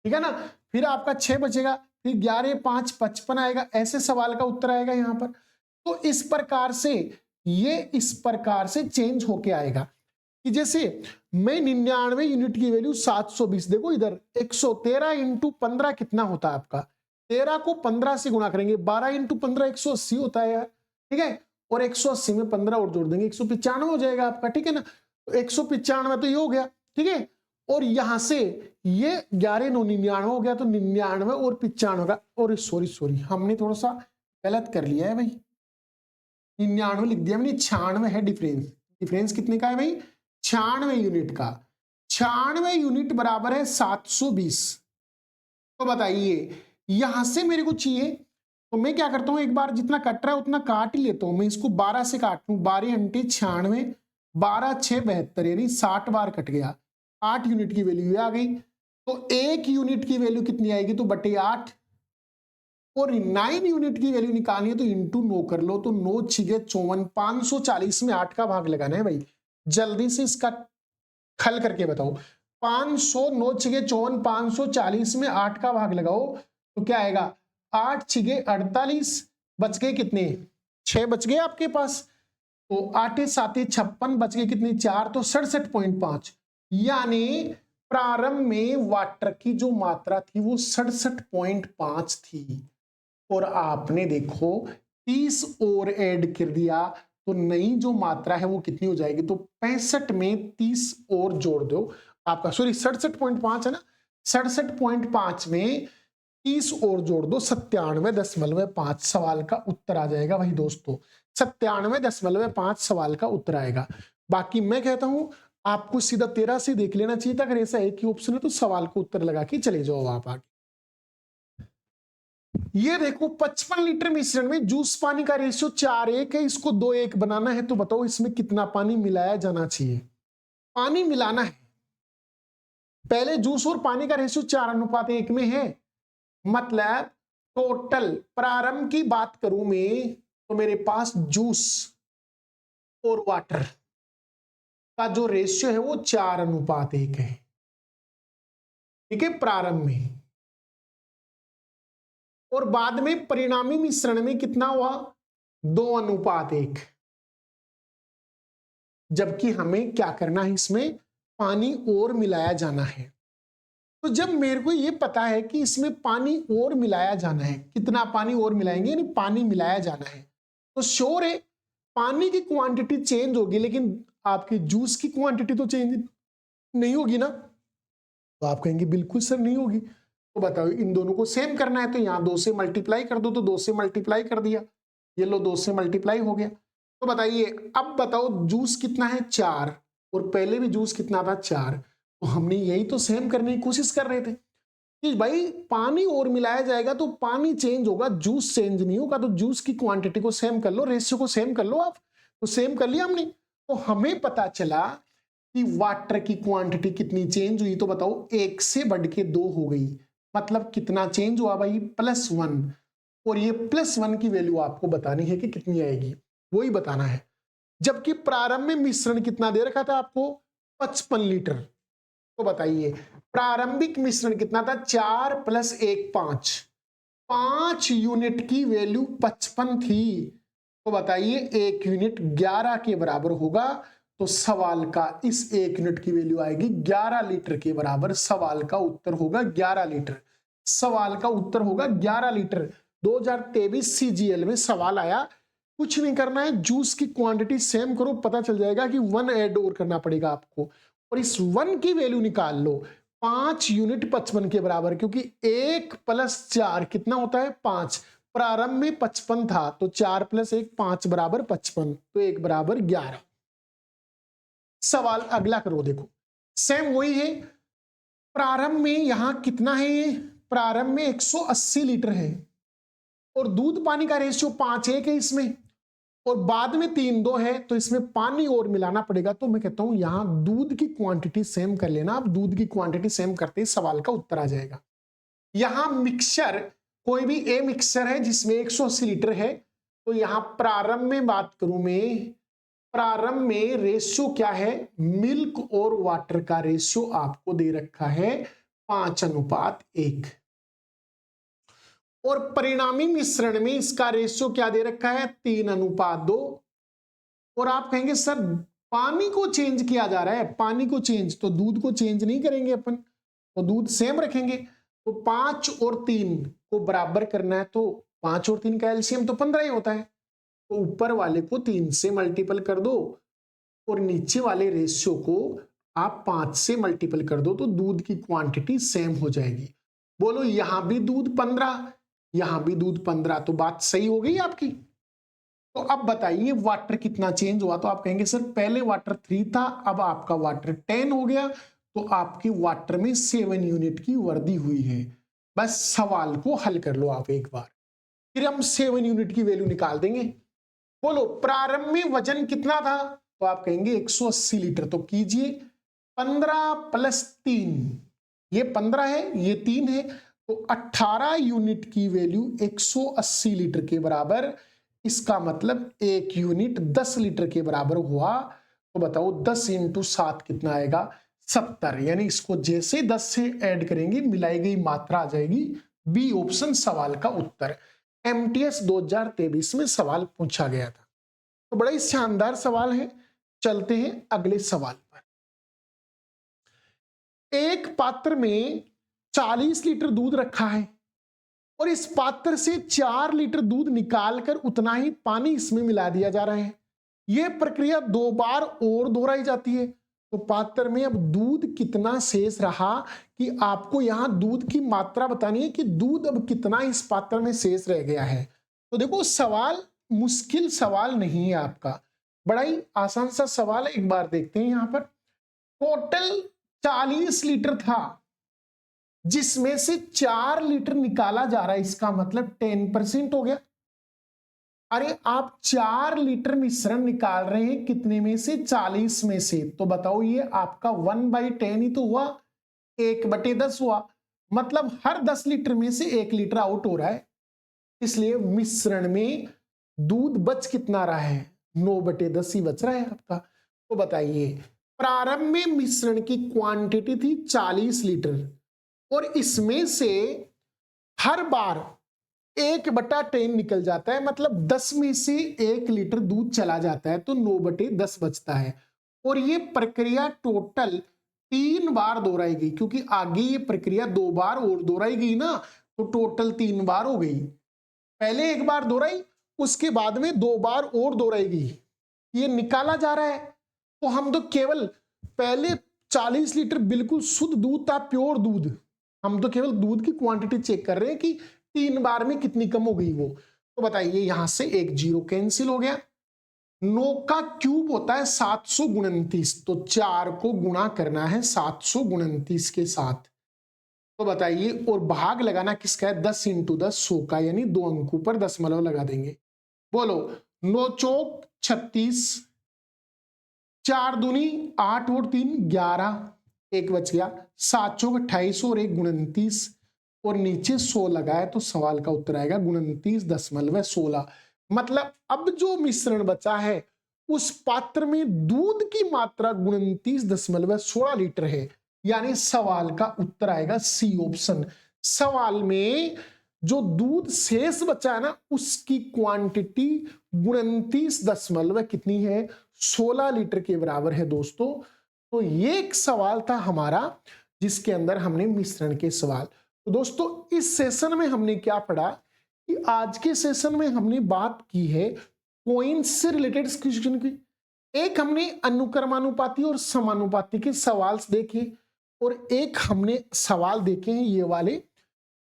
ठीक है ना, फिर आपका 6 बचेगा, फिर 11 5 55 आएगा। ऐसे सवाल का उत्तर आएगा यहां पर। तो इस प्रकार से ये इस प्रकार से चेंज होके आएगा कि जैसे मैं 99 यूनिट की वैल्यू 720, देखो इधर 113 इंटू 15 कितना होता है आपका, 13 को 15 से गुणा करेंगे, 12 इंटू 15 180 होता है यार, ठीक है, और 180 में 15 और जोड़ देंगे 195 हो जाएगा आपका, ठीक है ना। तो 195 तो ये हो गया, ठीक है, और यहां से ये 11 9 99 हो गया, तो 99 और 95 का, और सॉरी हमने थोड़ा सा गलत कर लिया है भाई, 99 लिख दिया मैंने, 96 है डिफरेंस। डिफरेंस कितने का है भाई, 96 यूनिट का। 96 यूनिट बराबर है 720। तो बताइए यहां से मेरे को चाहिए, तो मैं क्या करता हूं, एक बार जितना कट रहा है उतना काट ही लेता हूं। मैं इसको 12 से काट लूं, 12 घंटे 96, 12 6 72, यानी 60 बार कट गया, 8 यूनिट की वैल्यू आ गई। तो 1 यूनिट की वैल्यू कितनी आएगी, तो बटे 8, और 9 यूनिट की वैल्यू निकालनी है तो इंटू 9 कर लो, तो 9 छिगे 54, 540 में 8 का भाग लगाना है भाई। जल्दी से इसका हल करके बताओ। 500, 9 छिगे 54, 540 में 8 का भाग लगाओ तो क्या आएगा, 8 छिगे 48, बच गए कितने, 6 बच गए आपके पास। तो 8 7 56, बच गए कितने, 4, तो 67.5। यानी प्रारंभ में वाटर की जो मात्रा थी वो 67.5 थी, और आपने देखो 30 और ऐड कर दिया तो नई जो मात्रा है वो कितनी हो जाएगी, तो 65 में 30 और जोड़ दो आपका, सॉरी 67.5 है ना, 67.5 में 30 और जोड़ दो, 97.5 सवाल का उत्तर आ जाएगा भाई दोस्तों। 97.5 सवाल का उत्तर आएगा। बाकी मैं कहता हूं आपको सीधा 13 से देख लेना चाहिए था। अगर ऐसा एक ही ऑप्शन है तो सवाल को उत्तर लगा के चले जाओ आप आगे। ये देखो 55 लीटर मिश्रण में जूस पानी का रेशियो 4:1 है, इसको 2:1 बनाना है तो बताओ इसमें कितना पानी मिलाया जाना चाहिए। पानी मिलाना है, पहले जूस और पानी का रेशियो 4:1 में है, मतलब टोटल प्रारंभ की बात करूं मैं तो मेरे पास जूस और वाटर का जो रेशियो है वो 4:1 है, ठीक है, प्रारंभ में। और बाद में परिणामी मिश्रण में कितना हुआ, 2:1। जबकि हमें क्या करना है, इसमें पानी और मिलाया जाना है। तो जब मेरे को ये पता है कि इसमें पानी और मिलाया जाना है, कितना पानी और मिलाएंगे, यानी पानी मिलाया जाना है, तो श्योर है पानी की क्वांटिटी चेंज होगी, लेकिन आपकी जूस की क्वांटिटी तो चेंज नहीं होगी ना। तो आप कहेंगे बिल्कुल सर नहीं होगी। तो बताओ इन दोनों को सेम करना है तो यहां 2 से मल्टीप्लाई कर दो, तो 2 से मल्टीप्लाई कर दिया, ये लो 2 से मल्टीप्लाई हो गया। तो बताइए अब बताओ जूस कितना है, 4, और पहले भी जूस कितना था, 4। तो हमने यही तो सेम करने की कोशिश कर रहे थे कि भाई पानी और मिलाया जाएगा तो पानी चेंज होगा, जूस चेंज नहीं होगा। तो जूस की क्वांटिटी को सेम कर लो, रेशियो को सेम कर लो आप। तो सेम कर लिया हमने, तो हमें पता चला कि वाटर की क्वांटिटी कितनी चेंज हुई, तो बताओ 1 से बढ़ के 2 हो गई। मतलब कितना चेंज हुआ भाई, +1। और ये +1 की वैल्यू आपको बतानी है कि कितनी आएगी, वही बताना है। जबकि प्रारंभ में मिश्रण कितना दे रखा था आपको, 55 लीटर। तो बताइए प्रारंभिक मिश्रण कितना था, 4 + 1 5, 5 यूनिट की वैल्यू 55 थी। तो बताइए 1 यूनिट 11 के बराबर होगा, तो सवाल का इस 1 यूनिट की वैल्यू आएगी 11 लीटर के बराबर। सवाल का उत्तर होगा 11 लीटर। सवाल का उत्तर होगा 11 लीटर। 2023 सीजीएल में सवाल आया, कुछ नहीं करना है, जूस की क्वांटिटी सेम करो, पता चल जाएगा कि 1 ऐड और करना पड़ेगा आपको, और इस 1 की वैल्यू निकाल लो। 5 यूनिट 55 के बराबर, क्योंकि 1 + 4 कितना होता है, 5। प्रारंभ में 55 था तो 4 + 1 5 बराबर 55, तो 1 बराबर 11। सवाल अगला करो, देखो सेम वही है। प्रारंभ में यहां कितना है, ये प्रारंभ में 180 लीटर है, और दूध पानी का रेशियो 5:1 है इसमें, और बाद में 3:2 है, तो इसमें पानी और मिलाना पड़ेगा। तो मैं कहता हूं यहां दूध की क्वांटिटी सेम कर लेना आप। दूध की क्वांटिटी सेम करते ही सवाल का उत्तर आ जाएगा। यहां मिक्सचर, कोई भी ए मिक्सचर है जिसमें 180 लीटर है, तो यहां प्रारंभ में बात करूं मैं, प्रारंभ में रेशियो क्या है, मिल्क और वाटर का रेशियो आपको दे रखा है 5:1, और परिणामी मिश्रण में इसका रेशियो क्या दे रखा है, 3:2। और आप कहेंगे सर पानी को चेंज किया जा रहा है, पानी को चेंज, तो दूध को चेंज नहीं करेंगे अपन, तो दूध सेम रखेंगे। तो 5 और 3 को बराबर करना है, तो 5 और 3 का एलसीएम तो 15 ही होता है, तो ऊपर वाले को 3 से मल्टीपल कर दो, और नीचे वाले रेशियो को आप 5 से मल्टीपल कर दो, तो दूध की क्वांटिटी सेम हो जाएगी। बोलो यहां भी दूध 15, यहां भी दूध 15, तो बात सही हो गई आपकी। तो अब बताइए वाटर कितना चेंज हुआ, तो आप कहेंगे सर पहले वाटर 3 था, अब आपका वाटर 10 हो गया, तो आपकी वाटर में 7 यूनिट की वृद्धि हुई है। बस सवाल को हल कर लो आप एक बार, फिर हम 7 यूनिट की वैल्यू निकाल देंगे। बोलो प्रारंभ में वजन कितना था, तो आप कहेंगे 180 लीटर। तो कीजिए 15 + 3, ये 15 है, ये 3 है, तो 18 यूनिट की वैल्यू 180 लीटर के बराबर, इसका मतलब 1 यूनिट 10 लीटर के बराबर हुआ। तो बताओ 10 इंटू 7 कितना आएगा, 70। यानी इसको जैसे 10 से ऐड करेंगे मिलाई गई मात्रा आ जाएगी। बी ऑप्शन सवाल का उत्तर। एमटीएस 2023 में सवाल पूछा गया था। तो बड़ा ही शानदार सवाल है। चलते हैं अगले सवाल पर। एक पात्र में 40 लीटर दूध रखा है और इस पात्र से 4 लीटर दूध निकालकर उतना ही पानी इसमें मिला दिया जा रहा है। यह प्रक्रिया 2 बार और दोहराई जाती है। तो पात्र में अब दूध कितना शेष रहा, कि आपको यहां दूध की मात्रा बतानी है कि दूध अब कितना इस पात्र में शेष रह गया है। तो देखो सवाल मुश्किल सवाल नहीं है आपका, बड़ा ही आसान सा सवाल है। एक बार देखते हैं यहां पर। टोटल 40 लीटर था जिसमें से 4 लीटर निकाला जा रहा है, इसका मतलब 10% हो गया। अरे आप 4 लीटर मिश्रण निकाल रहे हैं कितने में से, 40 में से। तो बताओ ये आपका 1/10 ही तो हुआ, 1/10 हुआ। मतलब हर 10 लीटर में से 1 लीटर आउट हो रहा है। इसलिए मिश्रण में दूध बच कितना रहा है, 9/10 ही बच रहा है आपका। तो बताइए प्रारंभ में मिश्रण की क्वांटिटी थी 40 लीटर और इसमें से हर बार 1/10 निकल जाता है, मतलब 10 में से 1 लीटर दूध चला जाता है, तो 9/10 बचता है। और ये प्रक्रिया टोटल 3 बार दोहराई गई, क्योंकि आगे ये प्रक्रिया 2 बार और दोहराई गई ना, तो टोटल 3 बार हो गई। पहले 1 बार दोहराई, उसके बाद में 2 बार और दोहराई गई। ये निकाला जा रहा है। तो हम तो केवल पहले 40 लीटर बिल्कुल शुद्ध दूध था, प्योर दूध। हम तो केवल दूध की क्वांटिटी चेक कर रहे हैं कि 3 बार में कितनी कम हो गई वो। तो बताइए यहां से एक जीरो कैंसिल हो गया। 9 का क्यूब होता है 729, तो 4 को गुणा करना है 729 के साथ। तो बताइए और भाग लगाना किसका है, 10 इंटू 10 100 का, यानी 2 अंकों पर दशमलव लगा देंगे। बोलो 9 चौक 36, 4 दूनी 8 और 3 11, एक बच गया, 7 चौक 28 और 1 29, और नीचे 100 लगाए तो सवाल का उत्तर आएगा 29.16। मतलब अब जो मिश्रण बचा है उस पात्र में दूध की मात्रा 29.16 लीटर है, यानी सवाल का उत्तर आएगा सी ऑप्शन। सवाल में जो दूध शेष बचा है ना, उसकी क्वांटिटी 29 कितनी है, 16 लीटर के बराबर है दोस्तों। तो ये एक सवाल था हमारा जिसके अंदर हमने मिश्रण के सवाल। तो दोस्तों इस सेशन में हमने क्या पढ़ा, कि आज के सेशन में हमने बात की है कोइंस से रिलेटेड क्वेश्चन की। एक हमने अनुक्रमानुपाती और समानुपाती के सवाल देखे, और एक हमने सवाल देखे हैं ये वाले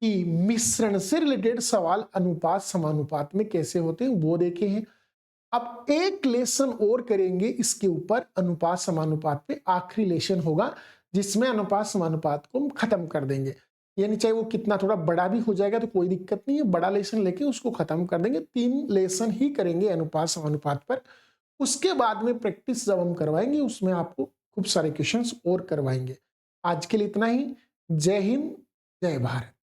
कि मिश्रण से रिलेटेड सवाल अनुपात समानुपात में कैसे होते हैं वो देखे हैं। अब एक लेसन और करेंगे इसके ऊपर, अनुपात समानुपात पे आखिरी लेसन होगा जिसमें अनुपात समानुपात को हम खत्म कर देंगे। यानी चाहे वो कितना थोड़ा बड़ा भी हो जाएगा तो कोई दिक्कत नहीं है, बड़ा लेसन लेके उसको खत्म कर देंगे। 3 लेसन ही करेंगे अनुपात समानुपात पर। उसके बाद में प्रैक्टिस जब हम करवाएंगे उसमें आपको खूब सारे क्वेश्चंस और करवाएंगे। आज के लिए इतना ही। जय हिंद, जय भारत।